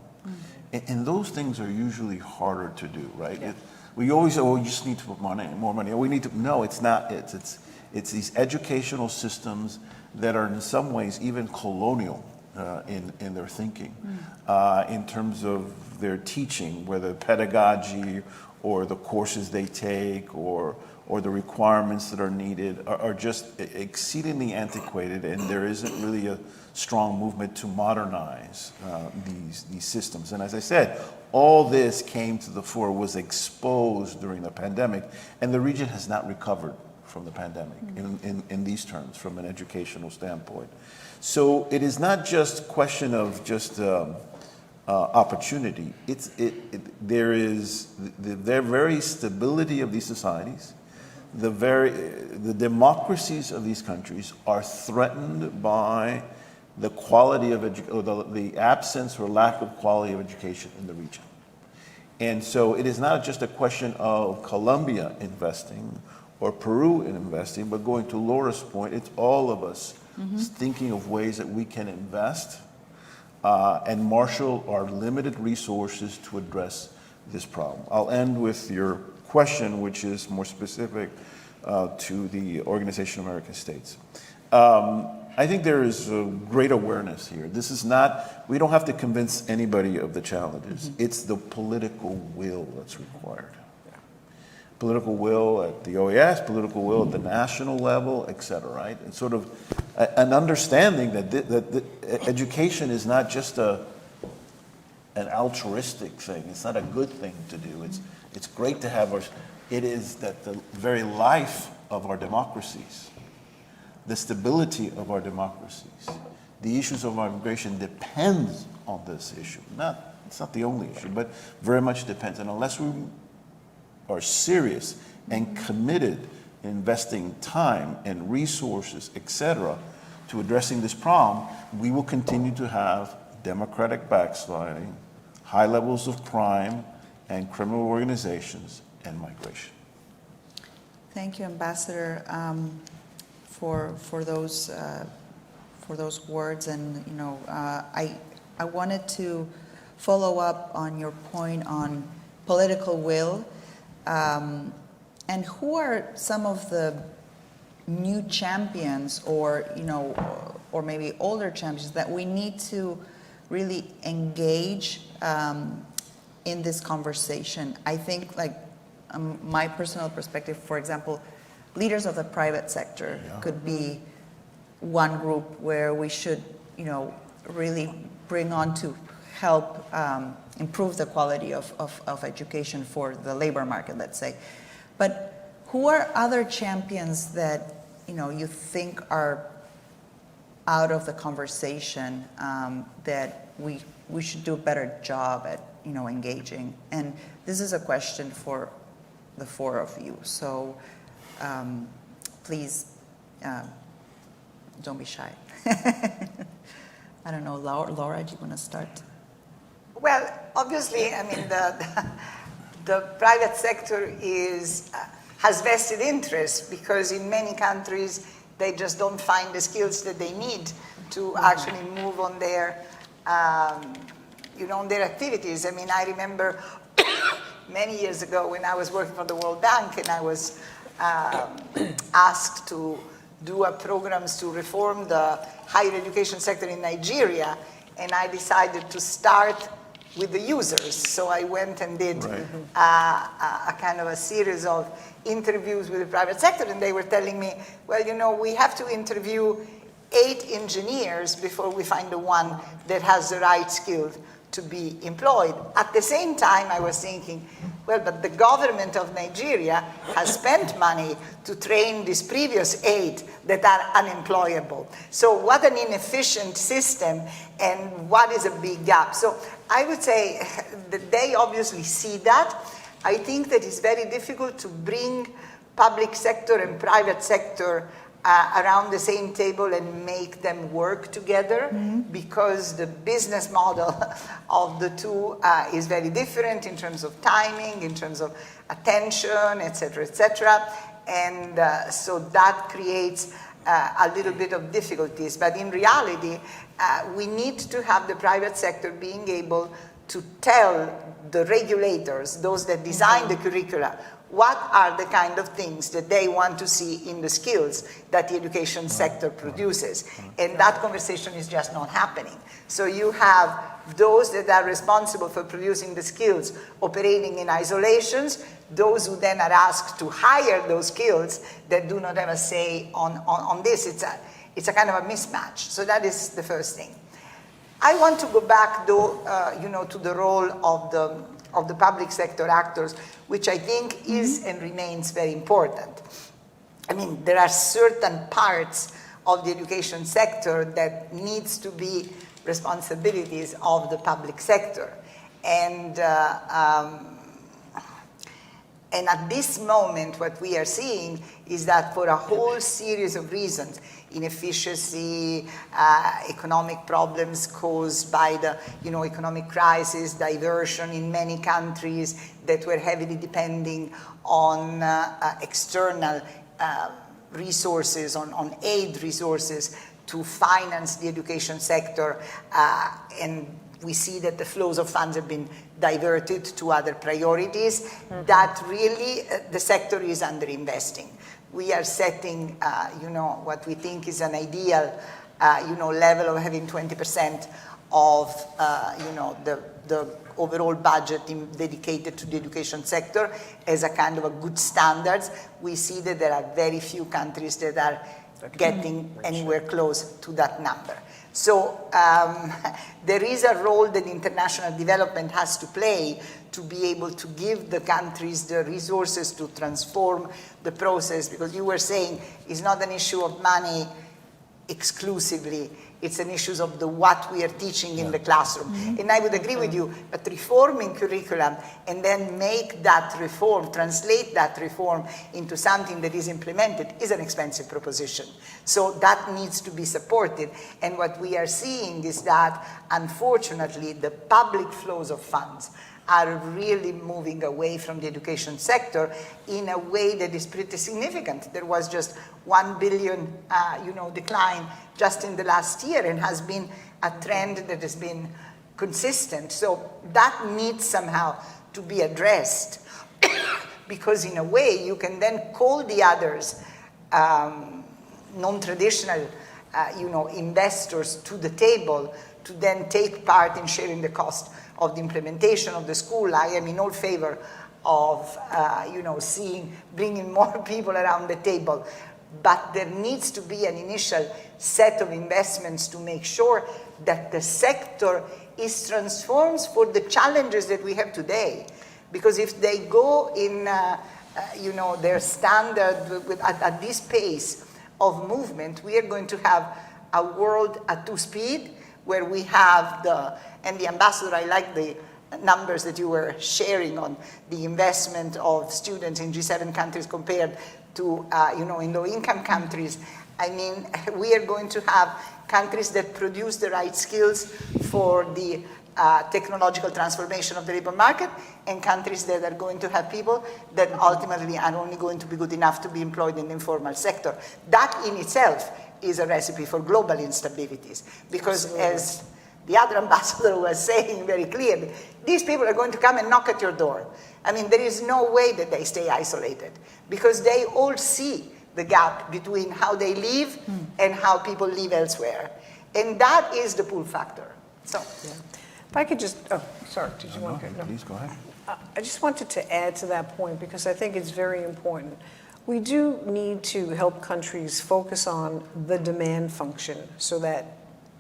And those things are usually harder to do, right? Yeah. We always say, oh, we just need to put money, more money. We need to, no, it's not it. It's these educational systems that are in some ways even colonial in their thinking, in terms of their teaching, whether pedagogy or the courses they take or the requirements that are needed are just exceedingly antiquated, and there isn't really a strong movement to modernize these systems. And as I said, all this came to the fore, was exposed during the pandemic, and the region has not recovered from the pandemic in these terms, from an educational standpoint. So it is not just a question of just opportunity. There is the very stability of these societies, the democracies of these countries are threatened by the quality of the absence or lack of quality of education in the region. And so it is not just a question of Colombia investing or Peru investing, but going to Laura's point, it's all of us thinking of ways that we can invest and marshal our limited resources to address this problem. I'll end with your question, which is more specific to the Organization of American States. I think there is a great awareness here. This is not, we don't have to convince anybody of the challenges. It's the political will that's required. Political will at the OAS, political will at the national level, et cetera, right? And sort of an understanding that education is not just an altruistic thing. It's not a good thing to do. It's great to have it is that the very life of our democracies, the stability of our democracies, the issues of our immigration depends on this issue. It's not the only issue, but very much depends. And unless we are serious and committed in investing time and resources, et cetera, to addressing this problem, we will continue to have democratic backsliding, high levels of crime and criminal organizations, and migration. Thank you, Ambassador, for those words. And I wanted to follow up on your point on political will. And who are some of the new champions, or maybe older champions that we need to really engage in this conversation? I think, my personal perspective, for example, leaders of the private sector could be one group where we should, really bring on to help improve the quality of education for the labor market, let's say. But who are other champions that, you think are out of the conversation that we should do a better job at, engaging? And this is a question for the four of you. So please, don't be shy. I don't know, Laura, do you want to start? Well, obviously, the private sector has vested interest, because in many countries they just don't find the skills that they need to actually move on their, on their activities. I remember many years ago when I was working for the World Bank, and I was asked to do programs to reform the higher education sector in Nigeria, and I decided to start with the users. So I went and did a kind of a series of interviews with the private sector, and they were telling me, well, we have to interview 8 engineers before we find the one that has the right skills to be employed. At the same time, I was thinking, well, but the government of Nigeria has spent money to train these previous 8 that are unemployable. So what an inefficient system, and what is a big gap. So I would say that they obviously see that. I think that it's very difficult to bring public sector and private sector around the same table and make them work together, because the business model of the two is very different in terms of timing, in terms of attention, et cetera, and so that creates a little bit of difficulties. But in reality, we need to have the private sector being able to tell the regulators, those that design the curricula, what are the kind of things that they want to see in the skills that the education sector produces. And that conversation is just not happening. So you have those that are responsible for producing the skills operating in isolations, those who then are asked to hire those skills that do not have a say on this. It's a kind of a mismatch. So that is the first thing. I want to go back, though, to the role of the public sector actors, which I think is and remains very important. I mean, there are certain parts of the education sector that needs to be responsibilities of the public sector. And at this moment, what we are seeing is that for a whole series of reasons, inefficiency, economic problems caused by the economic crisis, diversion in many countries that were heavily depending on external resources, on aid resources to finance the education sector, and we see that the flows of funds have been diverted to other priorities, that really the sector is underinvesting. We are setting, what we think is an ideal, level of having 20% of, the overall budget dedicated to the education sector as a kind of a good standards. We see that there are very few countries that are getting anywhere close to that number. So there is a role that international development has to play to be able to give the countries the resources to transform the process, because you were saying it's not an issue of money exclusively, it's an issue of what we are teaching in the classroom. And I would agree with you, but reforming curriculum and then make that reform, translate that reform into something that is implemented is an expensive proposition. So that needs to be supported. And what we are seeing is that, unfortunately, the public flows of funds are really moving away from the education sector in a way that is pretty significant. There was just 1 billion, decline just in the last year, and has been a trend that has been consistent. So that needs somehow to be addressed, because in a way you can then call the others non-traditional, investors to the table to then take part in sharing the cost of the implementation of the school. I am in all favor of, bringing more people around the table. But there needs to be an initial set of investments to make sure that the sector is transformed for the challenges that we have today. Because if they go in, their standard at this pace of movement, we are going to have a world at two speed, where we have and the ambassador, I like the numbers that you were sharing on the investment of students in G7 countries compared to, in low-income countries. I mean, we are going to have countries that produce the right skills for the technological transformation of the labor market, and countries that are going to have people that ultimately are only going to be good enough to be employed in the informal sector. That in itself is a recipe for global instabilities, because Absolutely. As the other ambassador was saying very clearly, these people are going to come and knock at your door. I mean, there is no way that they stay isolated, because they all see the gap between how they live and how people live elsewhere. And that is the pull factor. So, If I could just, sorry, did you want to? No. Please go ahead. I just wanted to add to that point, because I think it's very important. We do need to help countries focus on the demand function so that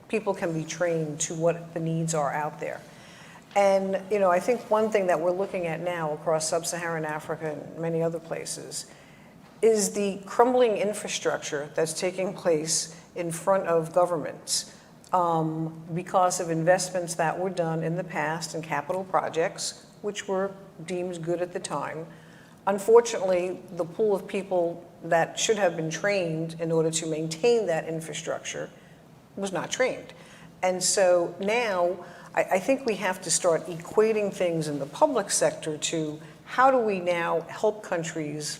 people can be trained to what the needs are out there. And, I think one thing that we're looking at now across sub-Saharan Africa and many other places is the crumbling infrastructure that's taking place in front of governments because of investments that were done in the past in capital projects, which were deemed good at the time, Unfortunately, the pool of people that should have been trained in order to maintain that infrastructure was not trained. And so now I think we have to start equating things in the public sector to how do we now help countries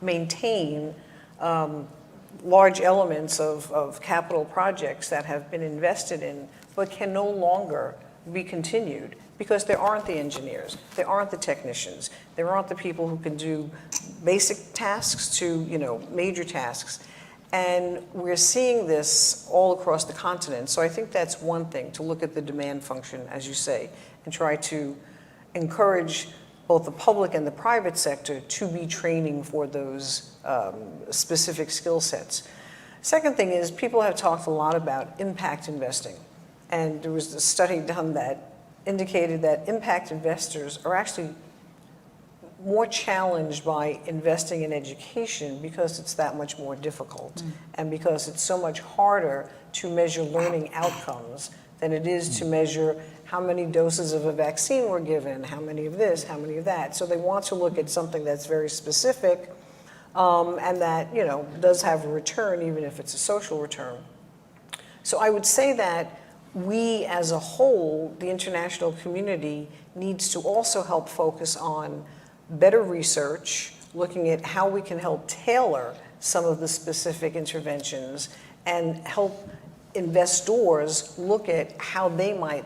maintain large elements of capital projects that have been invested in but can no longer be continued because there aren't the engineers, there aren't the technicians, there aren't the people who can do basic tasks to, major tasks. And we're seeing this all across the continent. So I think that's one thing, to look at the demand function, as you say, and try to encourage both the public and the private sector to be training for those specific skill sets. Second thing is, people have talked a lot about impact investing. And there was a study done that indicated that impact investors are actually more challenged by investing in education because it's that much more difficult and because it's so much harder to measure learning outcomes than it is to measure how many doses of a vaccine were given, how many of this, how many of that. So they want to look at something that's very specific and that, does have a return, even if it's a social return. So I would say that we as a whole, the international community, needs to also help focus on better research, looking at how we can help tailor some of the specific interventions and help investors look at how they might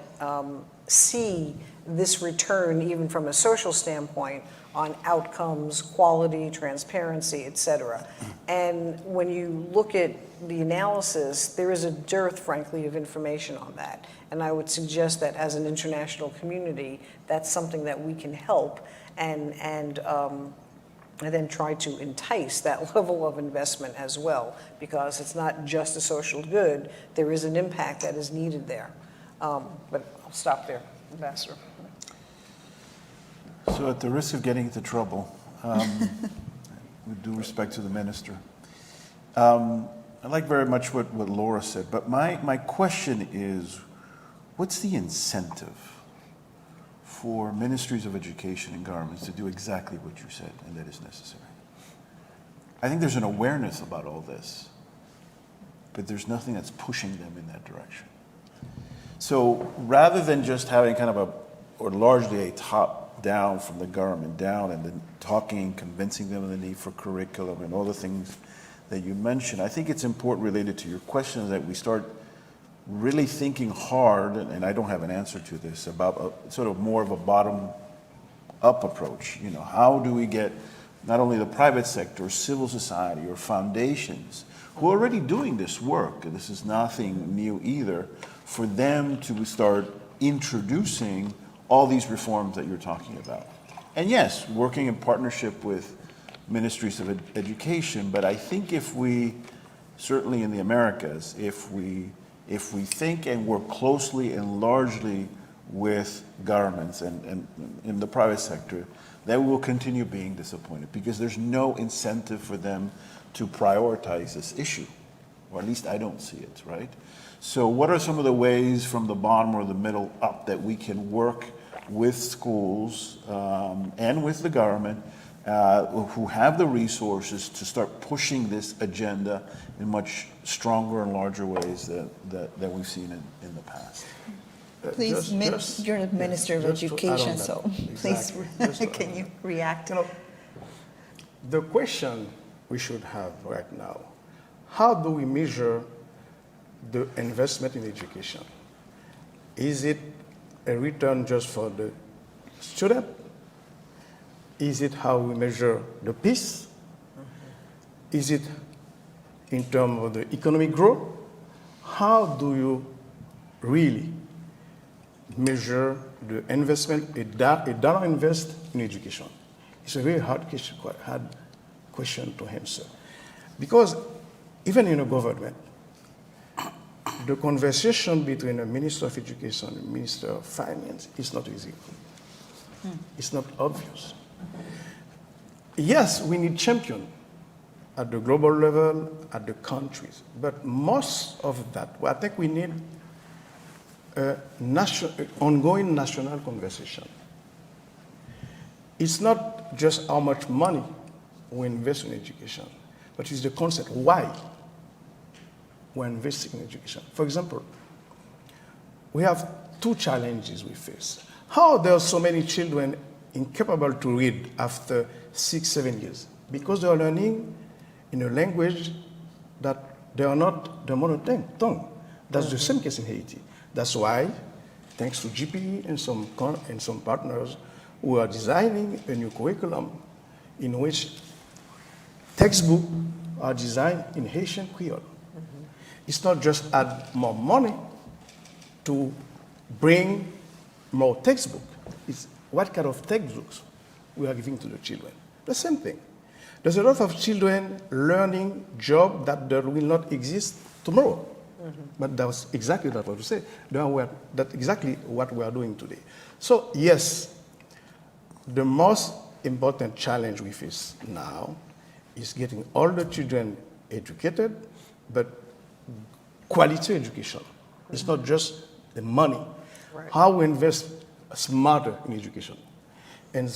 see this return, even from a social standpoint, on outcomes, quality, transparency, et cetera. And when you look at the analysis, there is a dearth, frankly, of information on that. And I would suggest that as an international community, that's something that we can help and then try to entice that level of investment as well, because it's not just a social good, there is an impact that is needed there. But I'll stop there, Ambassador. So at the risk of getting into trouble, with due respect to the minister, I like very much what Laura said, but my question is, what's the incentive for ministries of education and governments to do exactly what you said and that is necessary? I think there's an awareness about all this, but there's nothing that's pushing them in that direction. So rather than just having kind of or largely a top down from the government down and then talking, convincing them of the need for curriculum and all the things that you mentioned, I think it's important, related to your question, that we start really thinking hard, and I don't have an answer to this, about sort of more of a bottom-up approach. How do we get not only the private sector, civil society, or foundations who are already doing this work, and this is nothing new either, for them to start introducing all these reforms that you're talking about. And yes, working in partnership with ministries of education, but I think if we, certainly in the Americas, if we think and work closely and largely with governments and in the private sector, then we will continue being disappointed because there's no incentive for them to prioritize this issue, or at least I don't see it, right? So what are some of the ways from the bottom or the middle up that we can work with schools and with the government who have the resources to start pushing this agenda in much stronger and larger ways that we've seen in the past? Please, you're the Minister of Education, so please, can you react? The question we should have right now, how do we measure the investment in education? Is it a return just for the student? Is it how we measure the peace? Is it in terms of the economic growth? How do you really measure the investment, a dollar invest in education? It's a very hard question to answer. Because even in a government, the conversation between a Minister of Education and a Minister of Finance is not easy. It's not obvious. Yes, we need champions at the global level, at the countries, but most of that, I think we need ongoing national conversation. It's not not just how much money we invest in education, but it's the concept why we're investing in education. For example, we have two challenges we face. How there are so many children incapable to read after 6-7 years? Because they are learning in a language that they are not the mother tongue. That's the same case in Haiti. That's why, thanks to GPE and some partners, we are designing a new curriculum in which textbooks are designed in Haitian Creole. It's not just add more money to bring more textbooks. It's what kind of textbooks we are giving to the children. The same thing. There's a lot of children learning jobs that will not exist tomorrow. But that's exactly what we say. That's exactly what we are doing today. So yes, the most important challenge we face now is getting all the children educated, but quality education. It's not just the money. Right. How we invest smarter in education. And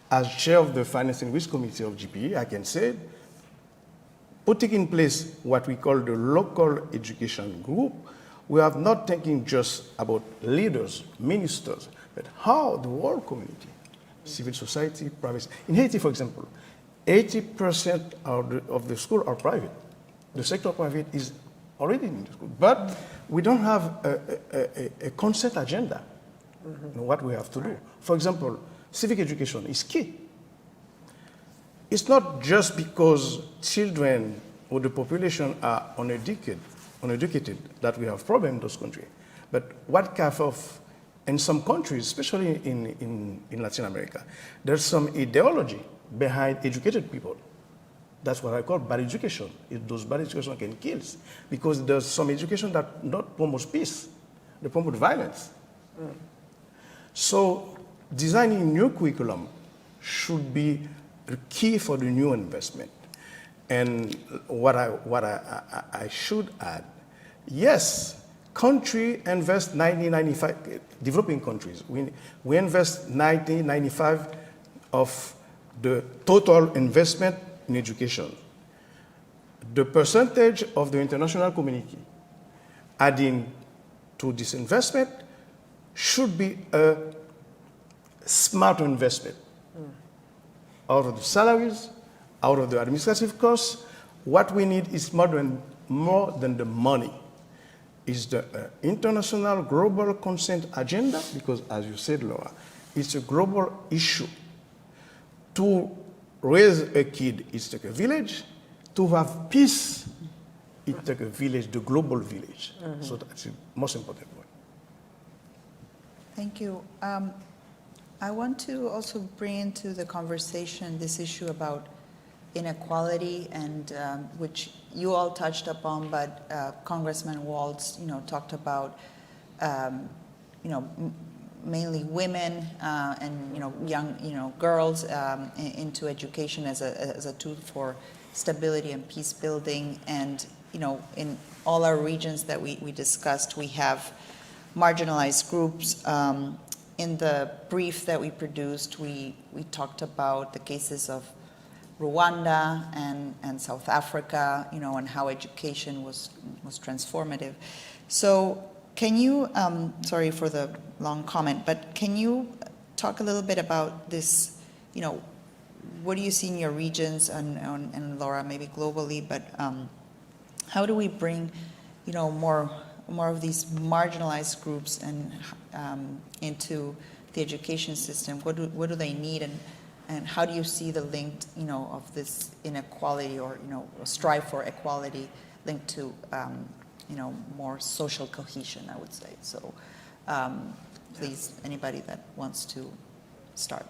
as chair of the Finance and Risk Committee of GPE, I can say, putting in place what we call the local education group, we are not thinking just about leaders, ministers, but how the whole community, civil society, private. In Haiti, for example, 80% of the schools are private. The sector private is already in the school. But we don't have a consent agenda in what we have to do. For example, civic education is key. It's not just because children or the population are uneducated that we have problems in those countries. But what kind of, in some countries, especially in Latin America, there's some ideology behind educated people. That's what I call bad education. Those bad education can kill, because there's some education that not promotes peace, they promote violence. So designing new curriculum should be the key for the new investment. And what I should add, yes, country invest 1995, developing countries, we invest 1995 of the total investment in education. The percentage of the international community adding to this investment should be a smart investment. Out of the salaries, out of the administrative costs, what we need is more than the money. Is the international global consent agenda, because as you said, Laura, it's a global issue. To raise a kid, it takes a village. To have peace, it takes a village, the global village. So that's the most important one. Thank you. I want to also bring into the conversation this issue about inequality, and which you all touched upon, but Congressman Waltz, talked about, mainly women and young girls into education as a tool for stability and peace building. And in all our regions that we discussed, we have marginalized groups. In the brief that we produced, we talked about the cases of Rwanda and South Africa, and how education was transformative. So can you, sorry for the long comment, but can you talk a little bit about this, what do you see in your regions, and Laura, maybe globally, but how do we bring, more of these marginalized groups and into the education system? What do they need, and how do you see the link, of this inequality, or a strive for equality linked to more social cohesion, I would say. So please, anybody that wants to start.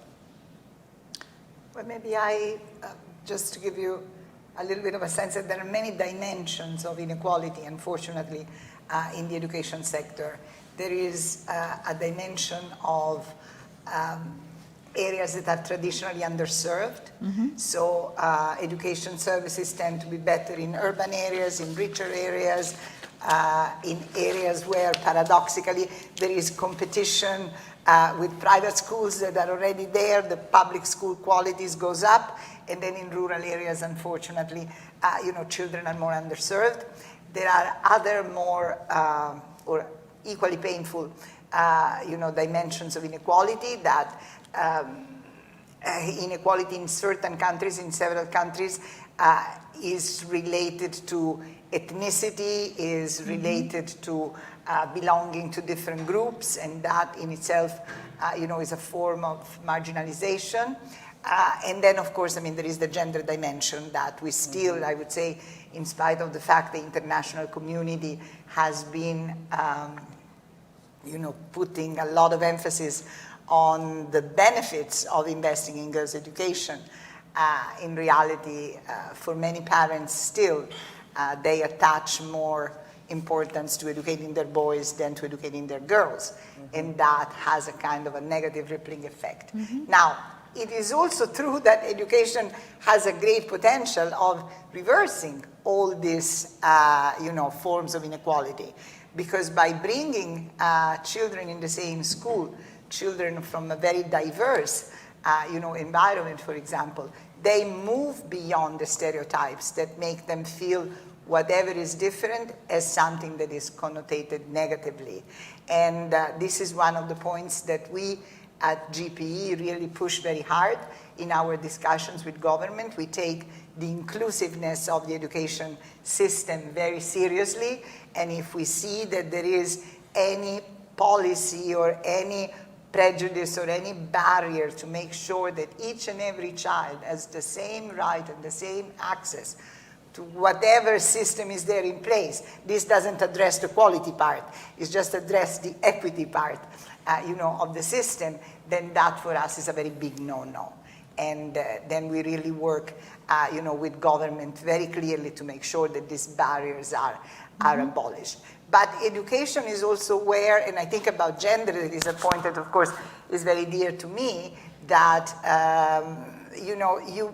Well, maybe just to give you a little bit of a sense that there are many dimensions of inequality, unfortunately, in the education sector. There is a dimension of areas that are traditionally underserved. So education services tend to be better in urban areas, in richer areas. in areas where paradoxically there is competition with private schools that are already there, the public school qualities goes up, and then in rural areas, unfortunately, children are more underserved. There are other more or equally painful, dimensions of inequality that inequality in certain countries, in several countries, is related to ethnicity, is related to belonging to different groups, and that in itself, is a form of marginalization. And then, of course, there is the gender dimension that we still, I would say, in spite of the fact the international community has been, putting a lot of emphasis on the benefits of investing in girls' education, in reality, for many parents still, they attach more importance to educating their boys than to educating their girls. And that has a kind of a negative rippling effect. Now, it is also true that education has a great potential of reversing all these, forms of inequality. Because by bringing children in the same school, children from a very diverse, environment, for example, they move beyond the stereotypes that make them feel whatever is different as something that is connotated negatively. And this is one of the points that we at GPE really push very hard in our discussions with government. We take the inclusiveness of the education system very seriously, and if we see that there is any policy or any prejudice or any barrier to make sure that each and every child has the same right and the same access to whatever system is there in place. This doesn't address the quality part, it's just address the equity part, of the system, then that for us is a very big no-no. And then we really work, with government very clearly to make sure that these barriers are abolished. But education is also where, and I think about gender, it is a point that, of course, is very dear to me, that, you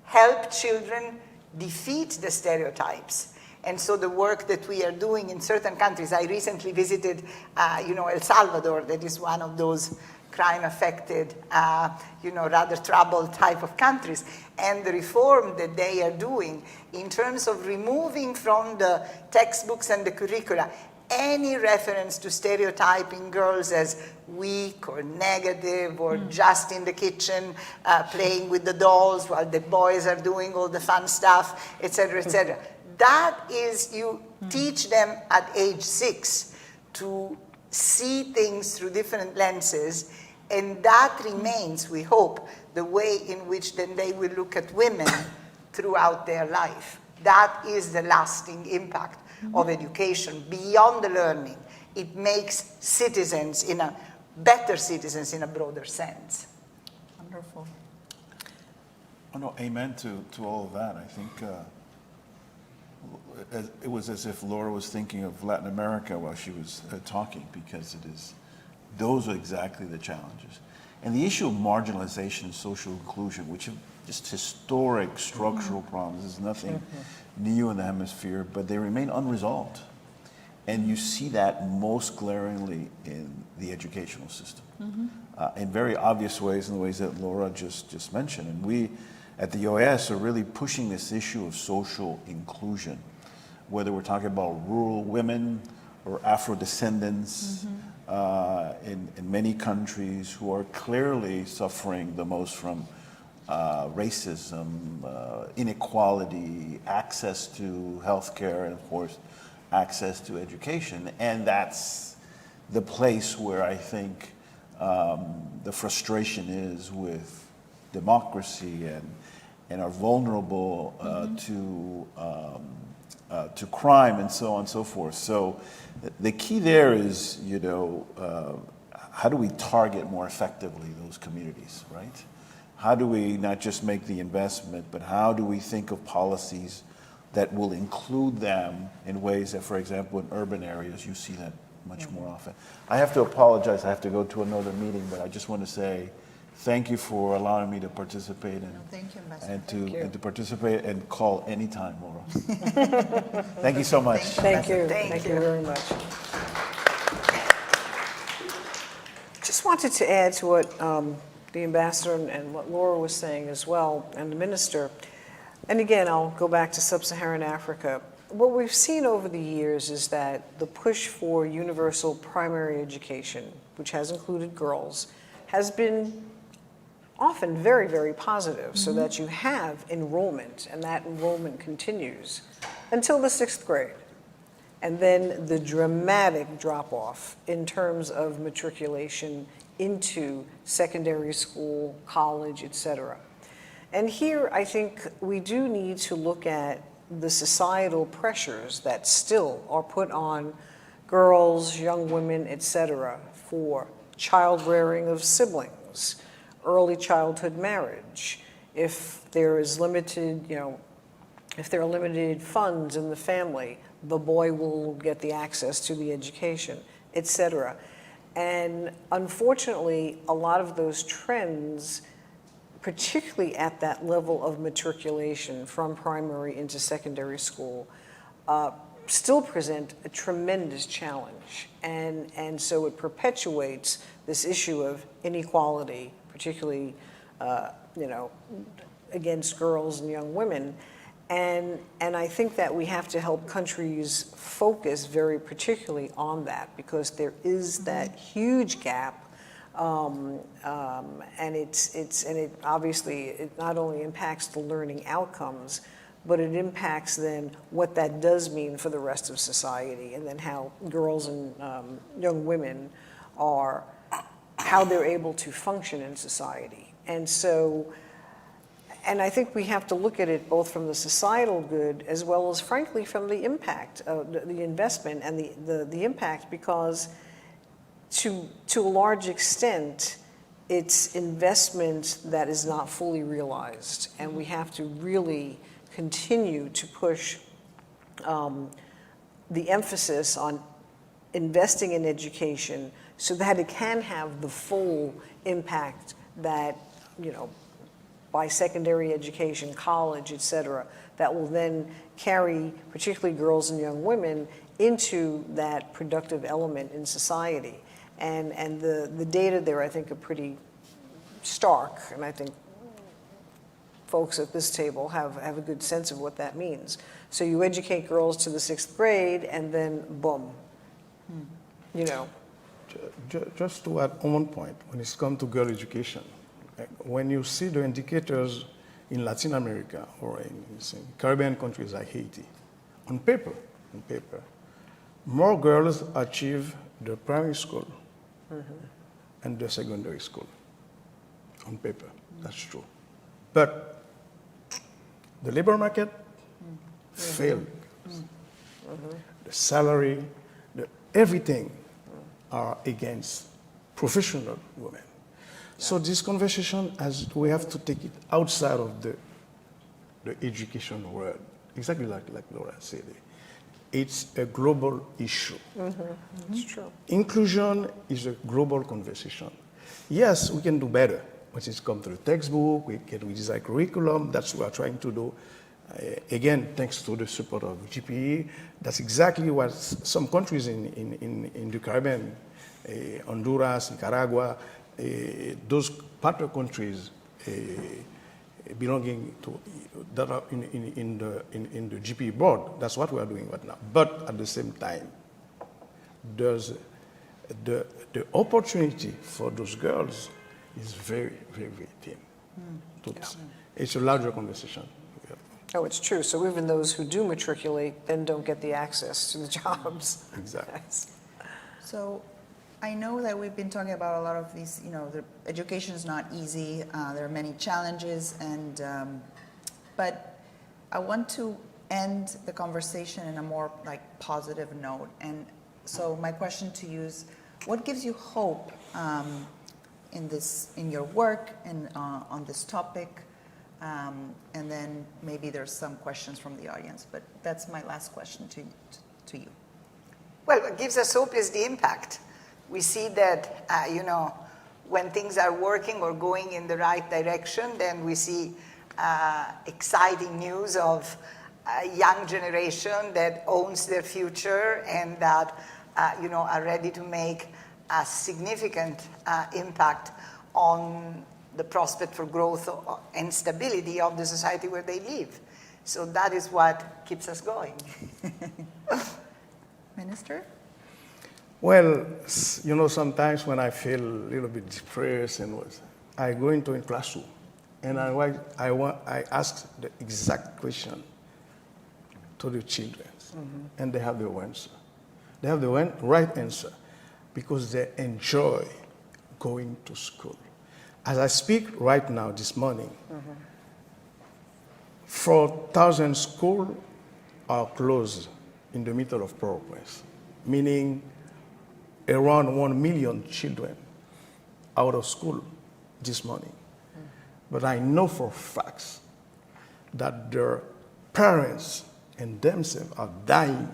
help children defeat the stereotypes. And so the work that we are doing in certain countries, I recently visited, El Salvador, that is one of those crime-affected, rather troubled type of countries. And the reform that they are doing in terms of removing from the textbooks and the curricula any reference to stereotyping girls as weak or negative or just in the kitchen playing with the dolls while the boys are doing all the fun stuff, etc., etc. That is, you teach them at age 6 to see things through different lenses, and that remains, we hope, the way in which then they will look at women throughout their life. That is the lasting impact of education beyond the learning. It makes citizens better citizens in a broader sense. Wonderful. Oh, no, amen to all of that. I think it was as if Laura was thinking of Latin America while she was talking, because those are exactly the challenges. And the issue of marginalization and social inclusion, which are just historic structural problems, is nothing new in the hemisphere, but they remain unresolved. And you see that most glaringly in the educational system, in very obvious ways, in the ways that Laura just mentioned. And we at the OAS are really pushing this issue of social inclusion, whether we're talking about rural women or Afro-descendants in many countries who are clearly suffering the most from racism, inequality, access to healthcare, and of course, access to education. And that's the place where I think the frustration is with democracy and are vulnerable to crime and so on and so forth. So the key there is, how do we target more effectively those communities, right? How do we not just make the investment, but how do we think of policies that will include them in ways that, for example, in urban areas, you see that much more often. I have to apologize, I have to go to another meeting, but I just want to say Thank you for allowing me to participate Thank you, Ambassador. and to participate and call anytime, Laura. Thank you so much. Thank you. Thank Thank you. you very much. Just wanted to add to what the ambassador and what Laura was saying as well, and the minister. And again, I'll go back to sub-Saharan Africa. What we've seen over the years is that the push for universal primary education, which has included girls, has been often very, very positive, so that you have enrollment, and that enrollment continues until the 6th grade. And then the dramatic drop-off in terms of matriculation into secondary school, college, et cetera. And here, I think we do need to look at the societal pressures that still are put on girls, young women, et cetera, for child rearing of siblings, early childhood marriage, if there is limited, if there are limited funds in the family, the boy will get the access to the education, et cetera. And unfortunately, a lot of those trends, particularly at that level of matriculation from primary into secondary school, still present a tremendous challenge. And so it perpetuates this issue of inequality, particularly against girls and young women. And I think that we have to help countries focus very particularly on that, because there is that huge gap, and it obviously it not only impacts the learning outcomes, but it impacts then what that does mean for the rest of society, and then how girls and young women are, how they're able to function in society. And so, and I think we have to look at it both from the societal good as well as, frankly, from the impact, the investment and the impact, because to a large extent, it's investment that is not fully realized. And we have to really continue to push the emphasis on investing in education so that it can have the full impact that, by secondary education, college, et cetera, that will then carry particularly girls and young women into that productive element in society. And the data there, I think, are pretty stark, and I think folks at this table have a good sense of what that means. So you educate girls to the 6th grade, and then boom, Just to add on one point, when it's come to girl education, when you see the indicators in Latin America or in Caribbean countries like Haiti, on paper, more girls achieve the primary school and the secondary school. On paper, that's true. But the labor market failed. The salary, everything are against professional women. So this conversation, we have to take it outside of the education world, exactly like Laura said. It's a global issue. It's true. Inclusion is a global conversation. Yes, we can do better. When it's come to the textbook, we can redesign curriculum. That's what we're trying to do. Again, thanks to the support of GPE. That's exactly what some countries in the Caribbean, Honduras, Nicaragua, those partner countries belonging to that are in the GPE board. That's what we are doing right now. But at the same time, there's the opportunity for those girls is very, very, very thin. It's a larger conversation. Oh, it's true. So even those who do matriculate then don't get the access to the jobs. Exactly. Yes. So I know that we've been talking about a lot of these, the education is not easy. There are many challenges, but I want to end the conversation in a more positive note. And so my question to you is, what gives you hope in your work and on this topic? And then maybe there's some questions from the audience, but that's my last question to you. Well, what gives us hope is the impact. We see that, when things are working or going in the right direction, then we see exciting news of a young generation that owns their future and that are ready to make a significant impact on the prospect for growth and stability of the society where they live. So that is what keeps us going. Minister? Well, sometimes when I feel a little bit depressed I go into a classroom and I ask the exact question to the children, and they have the answer. They have the right answer because they enjoy going to school. As I speak right now, this morning, 4,000 schools are closed in the middle of Port-au-Prince, meaning around 1 million children out of school this morning. But I know for facts that their parents and themselves are dying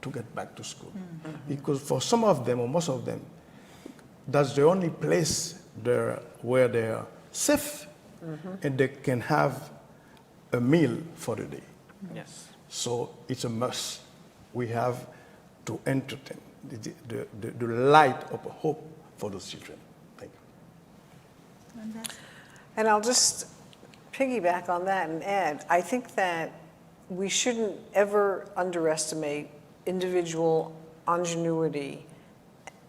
to get back to school. Because for some of them, or most of them, that's the only place where they are safe and they can have a meal for the day. Yes. So it's a must. We have to entertain the light of hope for those children. Thank you. And I'll just piggyback on that and add, I think that we shouldn't ever underestimate individual ingenuity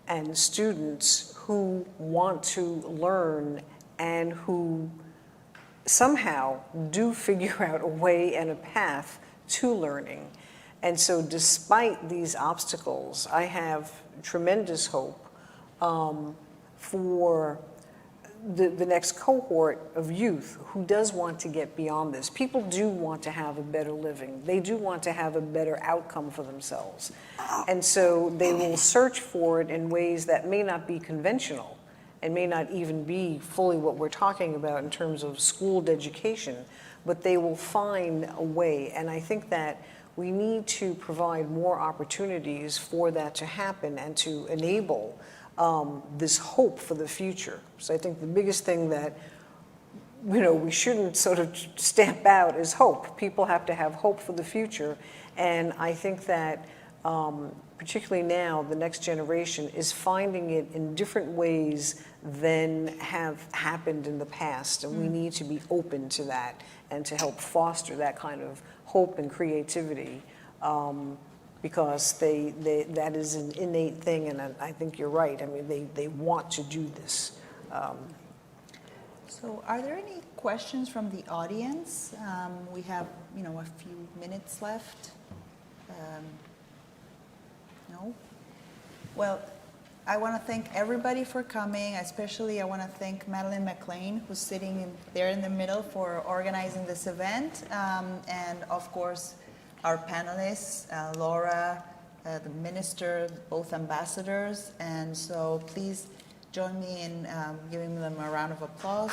and students who want to learn and who somehow do figure out a way and a path to learning. And so despite these obstacles, I have tremendous hope for the next cohort of youth who does want to get beyond this. People do want to have a better living. They do want to have a better outcome for themselves. And so they will search for it in ways that may not be conventional and may not even be fully what we're talking about in terms of schooled education, but they will find a way. And I think that we need to provide more opportunities for that to happen and to enable this hope for the future. So I think the biggest thing that we shouldn't sort of stamp out is hope. People have to have hope for the future, and I think that particularly now, the next generation is finding it in different ways than have happened in the past, and we need to be open to that and to help foster that kind of hope and creativity. Because that is an innate thing, and I think you're right. I mean, they want to do this. So are there any questions from the audience? We have, a few minutes left. No? Well, I want to thank everybody for coming. Especially, I want to thank Madeline McLean, who's sitting there in the middle, for organizing this event. And of course, our panelists, Laura, the minister, both ambassadors. And so please join me in giving them a round of applause.